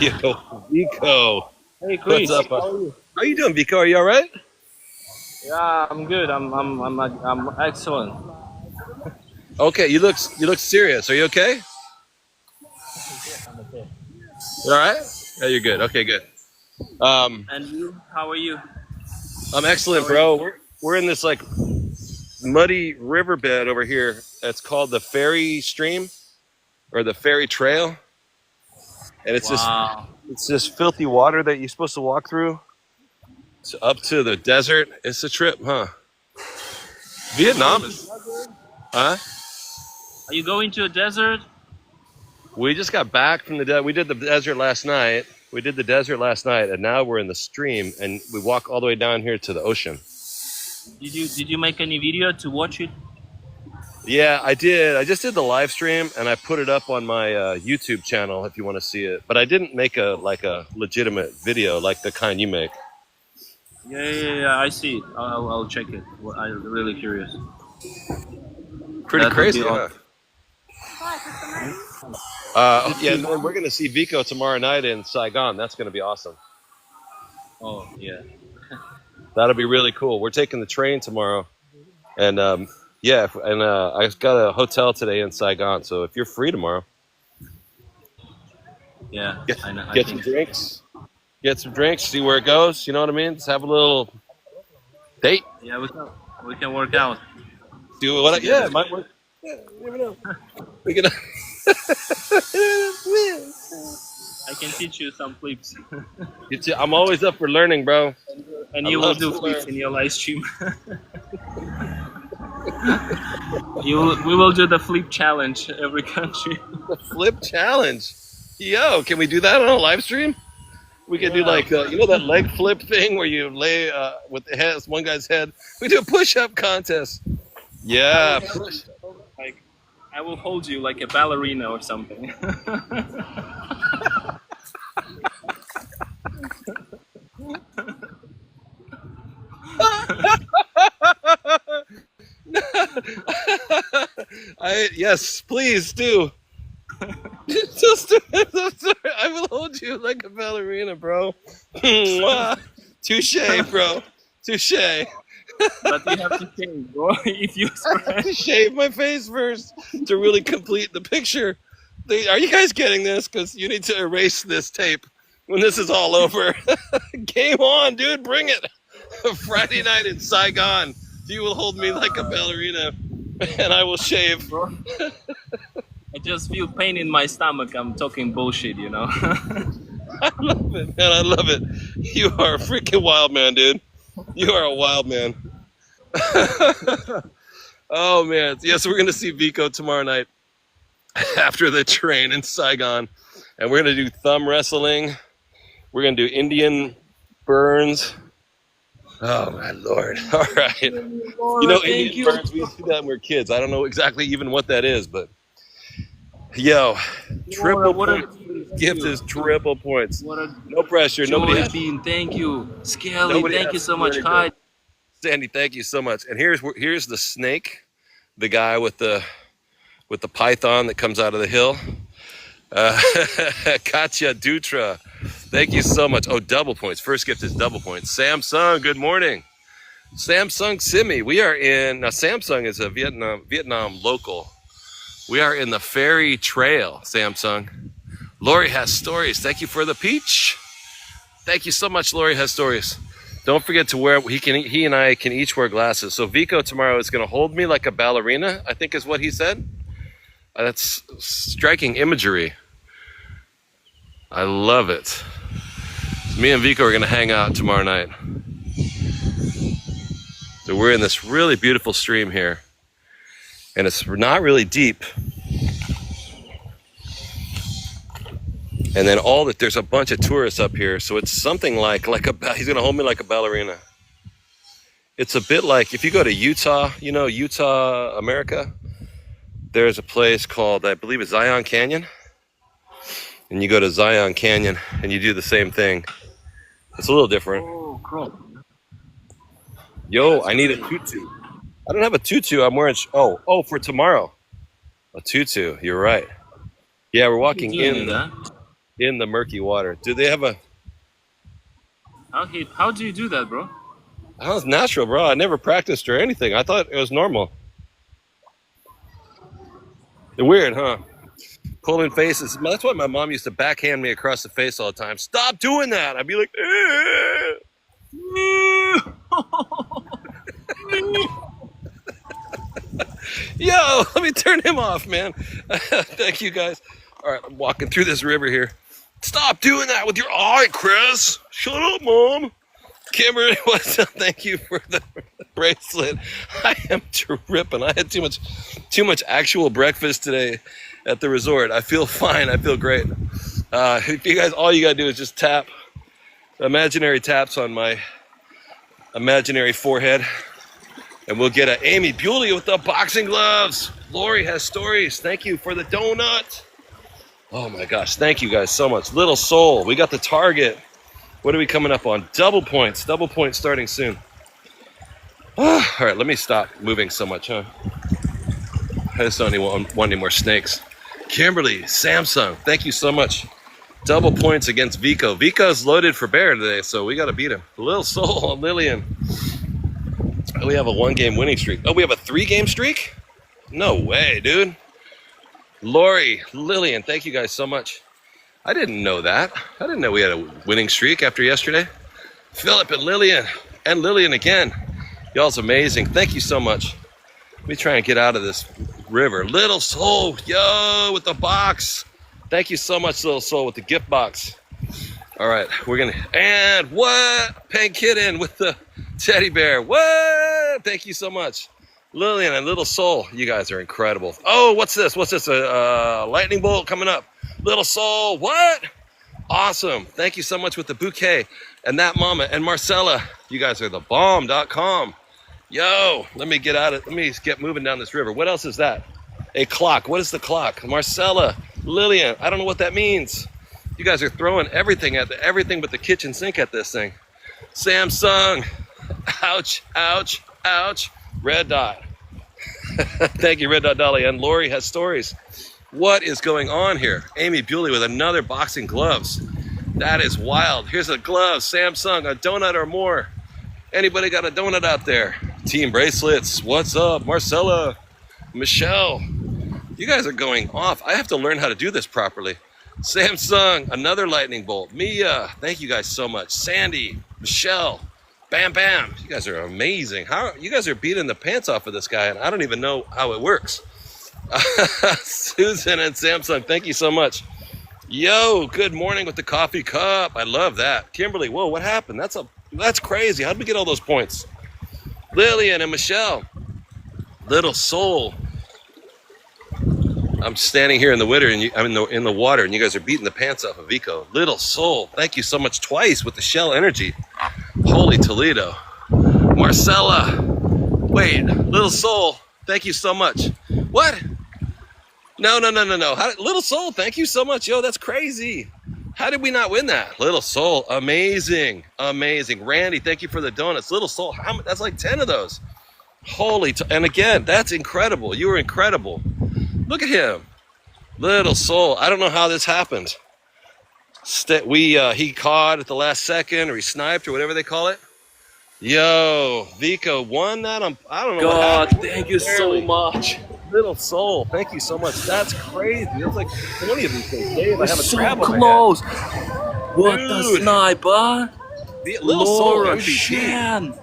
Yo, Vico, Hey what's Chris, up? how are you? How you doing, Vico? Are you all right? Yeah, I'm good. I'm excellent. Okay, you look serious. Are you okay? Yes, I'm okay. You all right? Yeah, you're good. Okay, good. Um, And you? How are you? I'm How excellent, are you? bro. We're in this like muddy riverbed over here. It's called the Ferry Stream or the Ferry Trail, and Wow. it's this filthy water that you're supposed to walk through. It's up to the desert. It's a trip, huh? Are you going Vietnam to is, desert? huh? Are you going to a desert? We just got back from the desert. We did the desert last night. We did the desert last night, and now we're in the stream, and we walk all the way down here to the ocean. Did you make any video to watch it? Yeah, I did. I just did the live stream, and I put it up on my YouTube channel if you want to see it. But I didn't make a legitimate video like the kind you make. Yeah. I see it. I'll check it. Well, I'm really curious. Pretty That would be crazy, huh? awesome. Good Yeah, to and then we're know. gonna see Vico tomorrow night in Saigon. That's gonna be awesome. Oh yeah. That'll be really cool. We're taking the train tomorrow, and yeah, and I got a hotel today in Saigon. So if you're free tomorrow, Yeah. get I know. I get some think so. drinks, see where it goes. You know what I mean? Just have a little date. Yeah, we can work out Do what? Yeah, together. it might work. Yeah, you never know. We can. I can teach you some flips, I'm always up for learning, bro. and I you will love do to flips learn. in your live stream. We will do the flip challenge every country. The flip challenge. Yo, can we do that on a live stream? We could do Yeah, like you know that leg flip thing where you lay with the head, one guy's head. We do a push-up contest. I will Yeah, help push. you. Like, I will hold you like a ballerina or something. Yes, please do. Just do it. I'm sorry. I will hold you like a ballerina, bro. Mwah. Touche, bro. Touche. I But you have to change, bro. If you have spread. to shave my face first to really complete the picture. Are you guys getting this? Because you need to erase this tape when this is all over. Game on, dude. Bring it. Friday night in Saigon. You will hold me like a ballerina, and I will shave. Bro, I just feel pain in my stomach. I'm talking bullshit, you know. I love it, man. I love it. You are a freaking wild man, dude. You are a wild man. Oh man. Yes, we're gonna see Vico tomorrow night after the train in Saigon, and we're gonna do thumb wrestling. We're gonna do Indian burns. Oh my lord! All right. You know Thank Indian you. burns. We used to do that when we were kids. I don't know exactly even what that is, but yo, triple What a points. Gift is triple points. what a No pressure. Nobody joy has. being. Thank you, Skelly. Nobody Thank you has to so do much. anything. Hi. Sandy, thank you so much. And here's the snake, the guy with the python that comes out of the hill. Uh, Katya Dutra, thank you so much. Oh, double points. First gift is double points. Samsung, good morning. Samsung Simi, we are in now. Samsung is a Vietnam local. We are in the Ferry Trail. Samsung. Lori has stories. Thank you for the peach. Thank you so much, Lori has stories. Don't forget to wear. He and I can each wear glasses. So Vico tomorrow is going to hold me like a ballerina, I think is what he said. That's striking imagery. I love it. Me and Vico are going to hang out tomorrow night. So we're in this really beautiful stream here, and it's not really deep. And then there's a bunch of tourists up here, so it's something like he's gonna hold me like a ballerina. It's a bit like if you go to Utah, you know, Utah, America, there's a place called, I believe it's Zion Canyon. and you go to Zion Canyon and you do the same thing. It's a little different. Oh, crop. Yo, I need a tutu. I don't have a tutu. I'm wearing. Oh, for tomorrow. A tutu. You're right. Yeah, we're walking in the murky water. Do they have a? How do you do that, bro? That was natural, bro. I never practiced or anything. I thought it was normal. Weird, huh? Pulling faces. That's why my mom used to backhand me across the face all the time. Stop doing that. I'd be like, yo, let me turn him off, man. Thank you, guys. All right, I'm walking through this river here. Stop doing that with your eye, Chris. Shut up, Mom. Kimberly, what's up? Thank you for the bracelet. I am tripping. I had too much actual breakfast today at the resort. I feel fine. I feel great. If you guys, all you gotta do is just tap imaginary taps on my imaginary forehead, and we'll get a Amy Bewley with the boxing gloves. Lori has stories. Thank you for the donut. Oh my gosh, thank you guys so much. Little Soul, we got the target. What are we coming up on? Double points starting soon. All right, let me stop moving so much, huh? I just don't want any more snakes. Kimberly, Samsung, thank you so much. Double points against Vico. Vico's loaded for bear today, so we got to beat him. Little Soul on Lillian. We have a 1-game winning streak. Oh, we have a 3-game streak? No way, dude. Lori, Lillian, thank you guys so much. I didn't know that. I didn't know we had a winning streak after yesterday. Philip and Lillian again. Y'all's amazing. Thank you so much. Let me try and get out of this river. Little Soul, yo, with the box. Thank you so much, Little Soul, with the gift box. All right, and what? Pink Kitten with the teddy bear. What? Thank you so much. Lillian and Little Soul, you guys are incredible. Oh, what's this? A lightning bolt coming up. Little Soul, what? Awesome. Thank you so much with the bouquet. And that mama and Marcella, you guys are the bomb.com. Yo, let me get moving down this river. What else is that? A clock. What is the clock? Marcella, Lillian, I don't know what that means. You guys are throwing everything but the kitchen sink at this thing. Samsung, ouch, ouch, ouch. Red Dot. Thank you, Red Dot Dolly. And Lori has stories. What is going on here? Amy Bewley with another boxing gloves. That is wild. Here's a glove, Samsung, a donut or more. Anybody got a donut out there? Team bracelets. What's up? Marcella, Michelle. You guys are going off. I have to learn how to do this properly. Samsung, another lightning bolt. Mia, thank you guys so much. Sandy, Michelle, Bam Bam. You guys are amazing. You guys are beating the pants off of this guy, and I don't even know how it works. Susan and Samsung, thank you so much. Yo, good morning with the coffee cup. I love that. Kimberly, whoa, what happened? That's crazy. How'd we get all those points? Lillian and Michelle. Little Soul. I'm standing here in the winter, and I'm in the water, and you guys are beating the pants off of Vico. Little Soul, thank you so much twice with the shell energy. Holy Toledo. Marcella. Wait, Little Soul, thank you so much. What? No. Little Soul, thank you so much. Yo, that's crazy. How did we not win that? Little Soul, amazing. Randy, thank you for the donuts. Little Soul, that's like 10 of those. And again, that's incredible. You were incredible. Look at him. Little Soul, I don't know how this happened. He caught at the last second, or he sniped, or whatever they call it. Yo, Vico won that. I don't know what happened. Thank you so much. Little Soul, thank you so much. That's crazy. That's like 20 of these things. Dave, I have a so crab on my close. head. What Dude. the sniper? Little Soul Laura, MVP. Shan,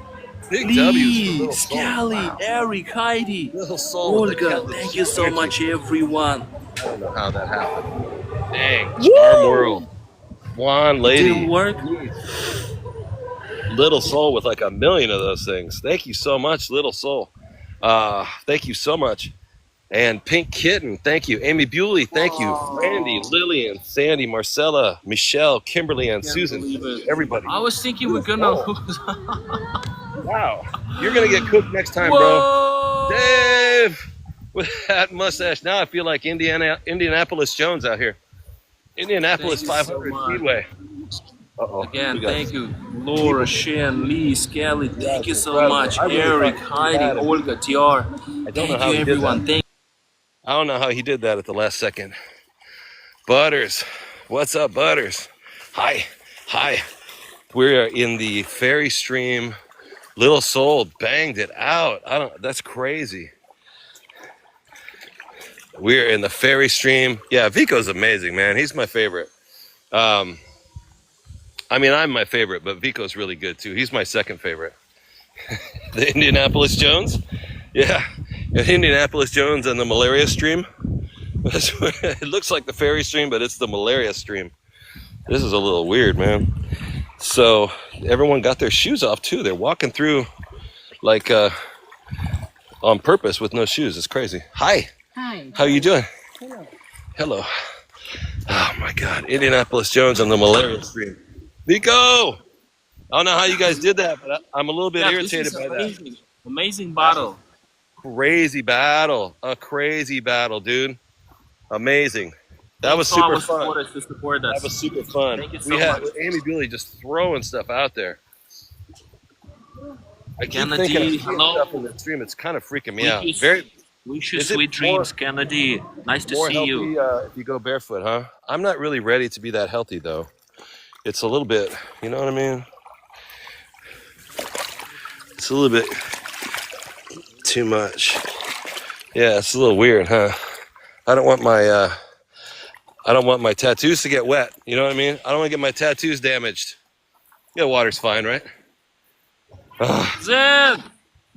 Big Lee, W's for Little Soul. Scally, Wow. Eric, Heidi, Little Soul with the Olga, cat- thank you so much, everyone. I don't know how that happened. Dang, Charm World. Juan Lady. Didn't work. Little Soul with like 1 million of those things. Thank you so much, Little Soul. Thank you so much. And Pink Kitten, thank you. Amy Bewley, thank you. Randy, Lillian, Sandy, Marcella, Michelle, Kimberly, and Susan. Everybody. I was thinking we're gonna lose. Wow. You're going to get cooked next time, bro. Whoa! Dave, with that mustache. Now I feel like Indianapolis Jones out here. Indianapolis Thank you so 500 much. Speedway. Uh-oh. Again, We got thank you, Laura, Shen, Lee, Skelly. yeah, Thank it's you so incredible. much, I really Eric, thought he Heidi, had it. Olga, TR. I don't know Thank how you, he did that. everyone. Thank. I don't know how he did that at the last second. Butters, what's up, Butters? Hi, hi. We're in the Ferry Stream. Little Soul banged it out. That's crazy. We're in the Ferry Stream. Yeah, Vico's amazing, man. He's my favorite. I mean, I'm my favorite, but Vico's really good too. He's my second favorite. The Indianapolis Jones. Yeah, Indianapolis Jones and the Malaria Stream. It looks like the Ferry Stream, but it's the Malaria Stream. This is a little weird, man. So everyone got their shoes off too. They're walking through like on purpose with no shoes. It's crazy. Hi. Hi. How you doing? Hello. Hello. Oh my God. Indianapolis Jones on the Malaria Stream. Vico! I don't know how you guys did that, but I'm a little bit Yeah, irritated this is by that. amazing. Amazing battle. Crazy battle. A crazy battle, dude. Amazing. That was Thanks to super our fun. supporters to support us. That was super fun. Thank you so We had much. Amy Dooley just throwing stuff out there. I keep Kennedy, thinking of seeing hello. stuff in the stream. It's kind of freaking me We out. just- Very Wish you Is it sweet dreams, Kennedy. Nice to more see healthy you. if you go barefoot, huh? I'm not really ready to be that healthy though. It's a little bit, you know what I mean? It's a little bit too much. Yeah, it's a little weird, huh? I don't want my tattoos to get wet. You know what I mean? I don't want to get my tattoos damaged. Yeah, water's fine, right? Zen!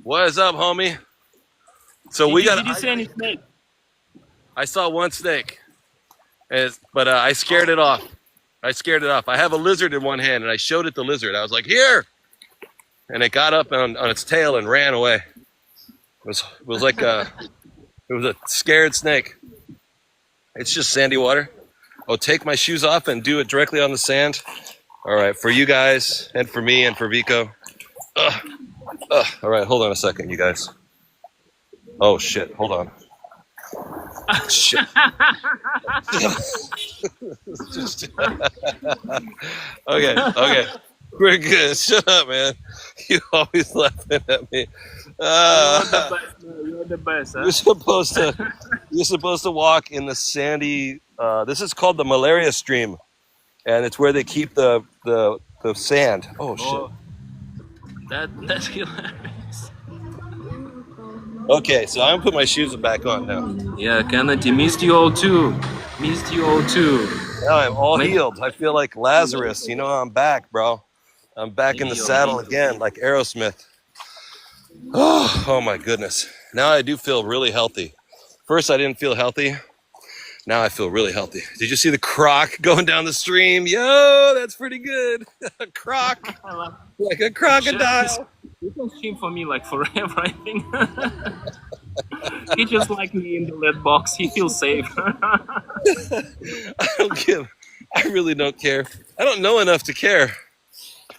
What is up, homie? So Did you see any snake? I saw one snake, but I scared it off. I have a lizard in one hand, and I showed it the lizard. I was like, "Here!" And it got up on its tail and ran away. It was like it was a scared snake. It's just sandy water. Oh, take my shoes off and do it directly on the sand. All right, for you guys, and for me, and for Vico. All right, hold on a second, you guys. Oh shit! Hold on. Shit. Okay. We're good. Shut up, man. You always laughing at me. You're the best, huh? You're supposed to walk in the sandy. This is called the Malaria Stream, and it's where they keep the sand. Oh shit. Oh, that's hilarious. Okay, so I'm gonna put my shoes back on now. Yeah, Kennedy, missed you all too. Now I'm all healed. I feel like Lazarus. You know, I'm back, bro. I'm back in the saddle again, like Aerosmith. Oh my goodness. Now I do feel really healthy. First, I didn't feel healthy. Now I feel really healthy. Did you see the croc going down the stream? Yo, that's pretty good. A croc, like a crocodile. You can stream for me like forever, I think. He just like me in the lead box. He feels safe. I really don't care. I don't know enough to care.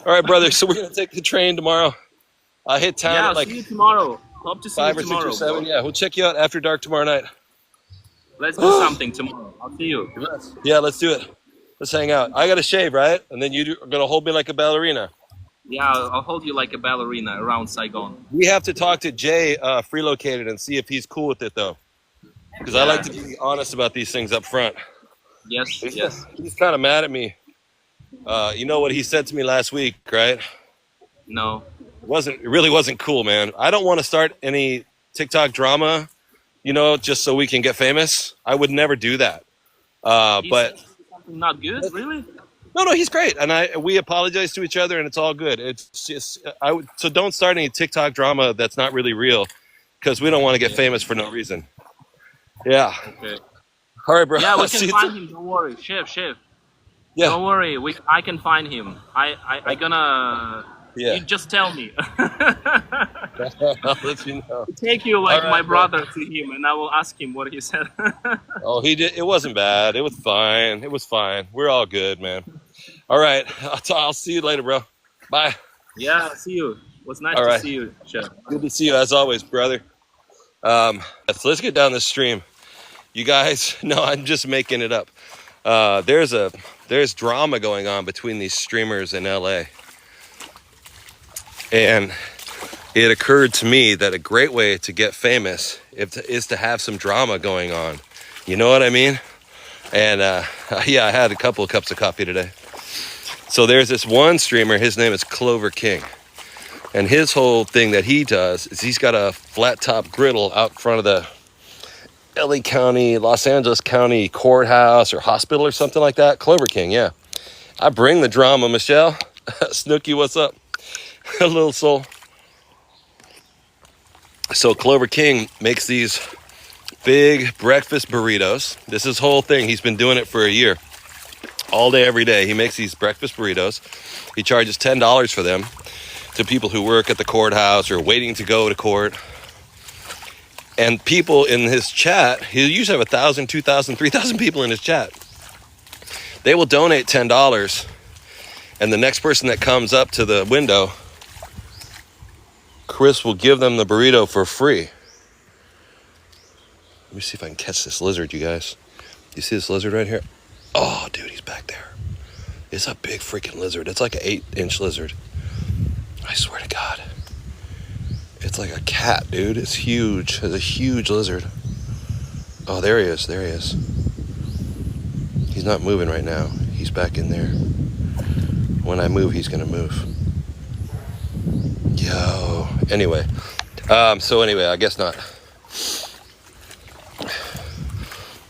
All right, brother. So we're gonna take the train tomorrow. I hit town Yeah, at like see you tomorrow. Hope to see 5 you or 6 tomorrow. or 7. Bro. Yeah, we'll check you out after dark tomorrow night. Let's do something tomorrow. I'll see you. Yeah, let's do it. Let's hang out. I gotta shave, right? And then you're gonna hold me like a ballerina. Yeah, I'll hold you like a ballerina around Saigon. We have to talk to Jay, Freelocated, and see if he's cool with it though. Because I like to be honest about these things up front. Yes. He's kind of mad at me. You know what he said to me last week, right? No. It really wasn't cool, man. I don't want to start any TikTok drama, you know, just so we can get famous. I would never do that. But something not good, really? no, he's great, and we apologize to each other, and it's all good. It's just so don't start any TikTok drama that's not really real, because we don't want to get famous for no reason. Yeah. Okay. All right, bro. Yeah, we I'll see can you find him. Don't worry, chef. Yeah. Don't worry. I can find him. I gonna. Yeah. You just tell me. I'll let you know. Take you like All right, my bro. brother to him, and I will ask him what he said. Oh, he did. It wasn't bad. It was fine. We're all good, man. All right. I'll see you later, bro. Bye. Yeah, see you. It was nice All to right. see you, chef. Good to see you as always, brother. So let's get down this stream. You guys, no, I'm just making it up. there's drama going on between these streamers in LA. And it occurred to me that a great way to get famous is to have some drama going on. You know what I mean? And yeah, I had a couple of cups of coffee today. So there's this one streamer, his name is Clover King. And his whole thing that he does is he's got a flat top griddle out front of the LA County, Los Angeles County courthouse or hospital or something like that. Clover King, yeah. I bring the drama, Michelle. Snooky, what's up? Little soul. So Clover King makes these big breakfast burritos. This is his whole thing. He's been doing it for a year. All day, every day. He makes these breakfast burritos. He charges $10 for them to people who work at the courthouse or waiting to go to court. And people in his chat, he usually have 1,000, 2,000, 3,000 people in his chat. They will donate $10, and the next person that comes up to the window, Chris will give them the burrito for free. Let me see if I can catch this lizard, you guys. You see this lizard right here? Oh, dude, he's back there. It's a big freaking lizard. It's like an 8-inch lizard. I swear to God. It's like a cat, dude. It's huge. It's a huge lizard. Oh, there he is. There he is. He's not moving right now. He's back in there. When I move, he's going to move. Yo. Anyway. So anyway, I guess not.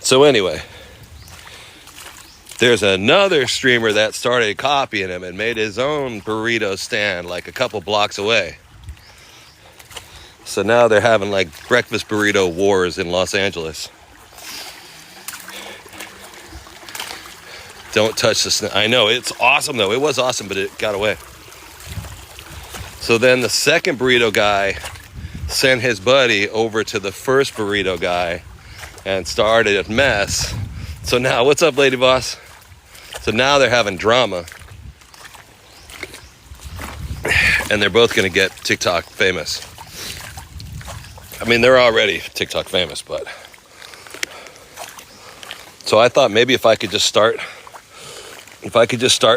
So anyway. There's another streamer that started copying him and made his own burrito stand like a couple blocks away. So now they're having like breakfast burrito wars in Los Angeles. Don't touch the snake. I know, it's awesome though. It was awesome, but it got away. So then the second burrito guy sent his buddy over to the first burrito guy and started a mess. So now, what's up, lady boss? So now they're having drama. And they're both gonna get TikTok famous. I mean, they're already TikTok famous, but. So I thought maybe if I could just start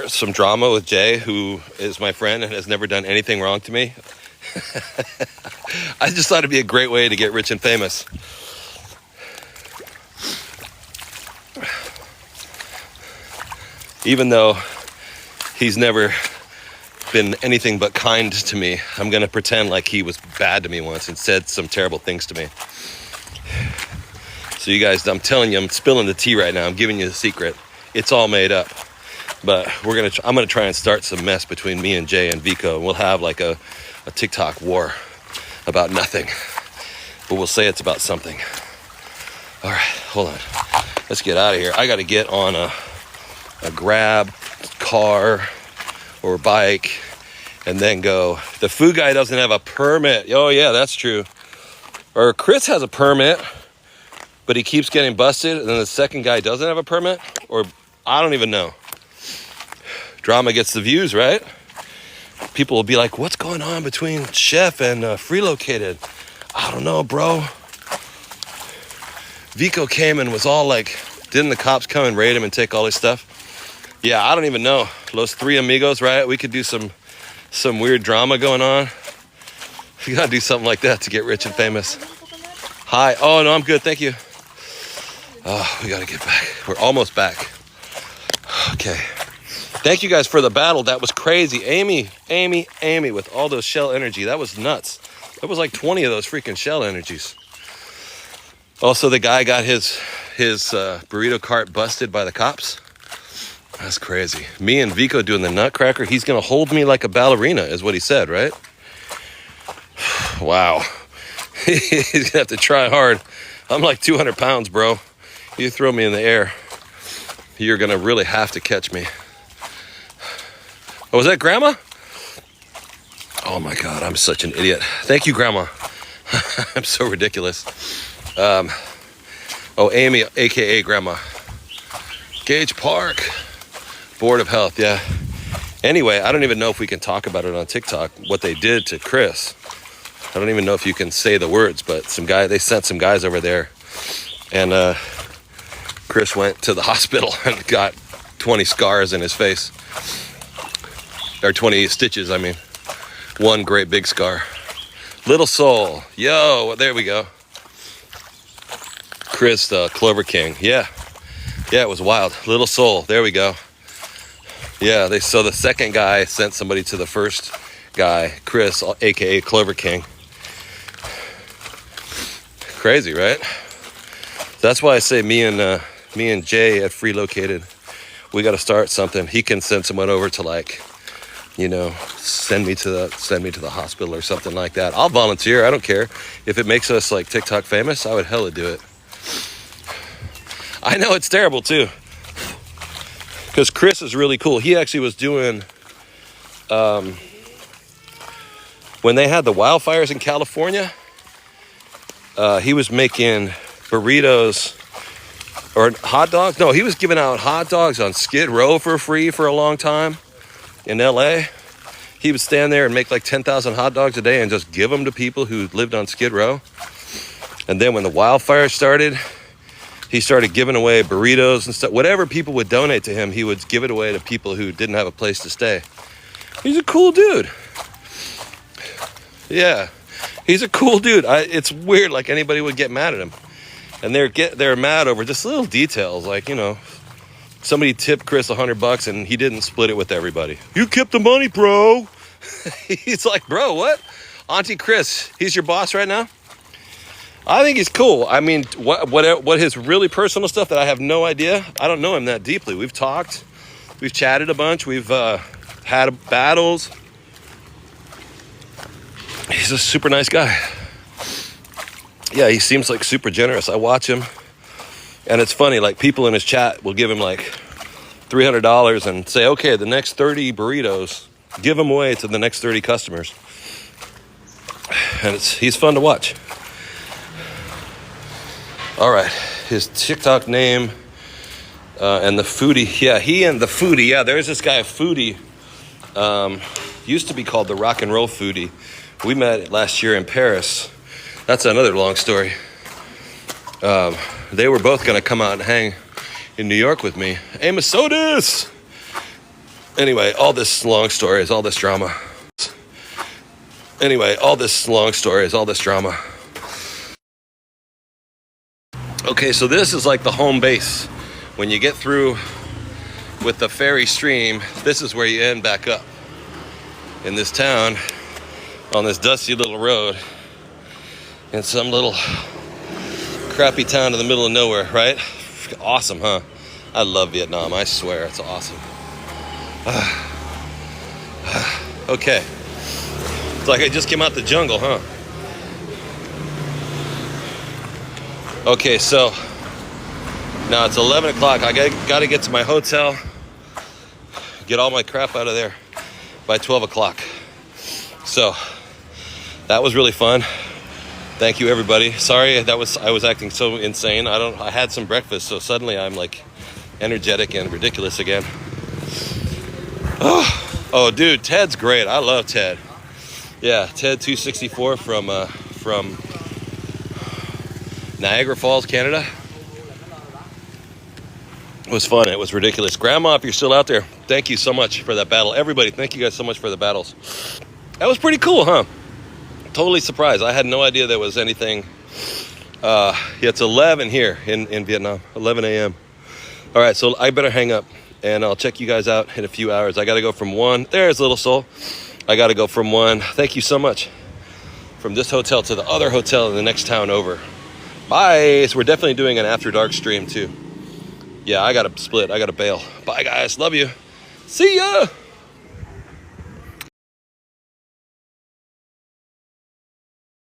some drama with Jay, who is my friend and has never done anything wrong to me. I just thought it'd be a great way to get rich and famous. Even though he's never been anything but kind to me, I'm gonna pretend like he was bad to me once and said some terrible things to me. So you guys, I'm telling you, I'm spilling the tea right now. I'm giving you the secret. It's all made up. But I'm gonna try and start some mess between me and Jay and Vico, and we'll have like a TikTok war about nothing. But we'll say it's about something. All right, hold on. Let's get out of here. I gotta get on a Grab car or bike and then go. The food guy doesn't have a permit. Oh yeah, that's true. Or Chris has a permit, but he keeps getting busted, and then the second guy doesn't have a permit, or I don't even know. Drama gets the views, right? People will be like, what's going on between Chef and Freelocated? I don't know, bro. Vico came and was all like, didn't the cops come and raid him and take all his stuff? Yeah, I don't even know. Los Three Amigos, right? We could do some weird drama going on. We gotta do something like that to get rich and famous. Hi. Oh, no, I'm good. Thank you. Oh, we gotta get back. We're almost back. Okay. Thank you guys for the battle. That was crazy. Amy with all those shell energy. That was nuts. That was like 20 of those freaking shell energies. Also, the guy got his burrito cart busted by the cops. That's crazy. Me and Vico doing the nutcracker. He's going to hold me like a ballerina is what he said, right? Wow. He's going to have to try hard. I'm like 200 pounds, bro. You throw me in the air, you're going to really have to catch me. Oh, was that Grandma? Oh my God, I'm such an idiot. Thank you, Grandma. I'm so ridiculous. Amy, AKA Grandma. Gage Park. Board of Health, yeah. Anyway, I don't even know if we can talk about it on TikTok, what they did to Chris. I don't even know if you can say the words, but they sent some guys over there and Chris went to the hospital and got 20 scars in his face. Or 20 stitches, I mean. One great big scar. Little Soul. Yo, there we go. Chris, the Clover King. Yeah, it was wild. Little Soul. There we go. Yeah, so the second guy sent somebody to the first guy, Chris, aka Clover King. Crazy, right? That's why I say me and Jay at Free Located, we got to start something. He can send someone over to, like, you know, send me to the hospital or something like that. I'll volunteer. I don't care if it makes us like TikTok famous. I would hella do it. I know it's terrible too, because Chris is really cool. He actually was doing when they had the wildfires in California. He was making burritos or hot dogs. No, he was giving out hot dogs on Skid Row for free for a long time in LA. He would stand there and make like 10,000 hot dogs a day and just give them to people who lived on Skid Row. And then when the wildfires started, he started giving away burritos and stuff. Whatever people would donate to him, he would give it away to people who didn't have a place to stay. He's a cool dude. Yeah, he's a cool dude. It's weird, like anybody would get mad at him. And they're mad over just little details, like, you know, somebody tipped Chris $100 and he didn't split it with everybody. You kept the money, bro. He's like, bro, what? Auntie Chris, he's your boss right now? I think he's cool. I mean, what his really personal stuff that I have no idea. I don't know him that deeply. We've talked, we've chatted a bunch, we've had battles. He's a super nice guy. Yeah, he seems like super generous. I watch him. And it's funny, like people in his chat will give him like $300 and say, okay, the next 30 burritos, give them away to the next 30 customers. And he's fun to watch. All right, his TikTok name and the foodie. Yeah, he and the foodie. Yeah, there's this guy, Foodie. Used to be called the Rock and Roll Foodie. We met last year in Paris. That's another long story. They were both going to come out and hang in New York with me. Amos Sodas! Anyway, all this long story is all this drama. Okay, so this is like the home base. When you get through with the ferry stream, this is where you end back up. In this town, on this dusty little road, in some little crappy town in the middle of nowhere, right? Awesome, huh? I love Vietnam, I swear, it's awesome. Okay. It's like I just came out the jungle, huh? Okay, so now it's 11 o'clock. I gotta get to my hotel, get all my crap out of there by 12 o'clock. So that was really fun. Thank you, everybody. Sorry I was acting so insane. I had some breakfast, so suddenly I'm like energetic and ridiculous again. Oh, dude, Ted's great. I love Ted. Yeah, Ted 264 from Niagara Falls, Canada. It was fun. It was ridiculous. Grandma, if you're still out there, thank you so much for that battle. Everybody, thank you guys so much for the battles. That was pretty cool, huh? Totally surprised. I had no idea there was anything. Yeah, it's 11 here in Vietnam, 11 a.m. All right, so I better hang up, and I'll check you guys out in a few hours. I got to go from one. There's Little Soul. I got to go from one. Thank you so much. From this hotel to the other hotel in the next town over. Bye. So we're definitely doing an after dark stream too. Yeah, I got to split. I got to bail. Bye, guys. Love you. See ya.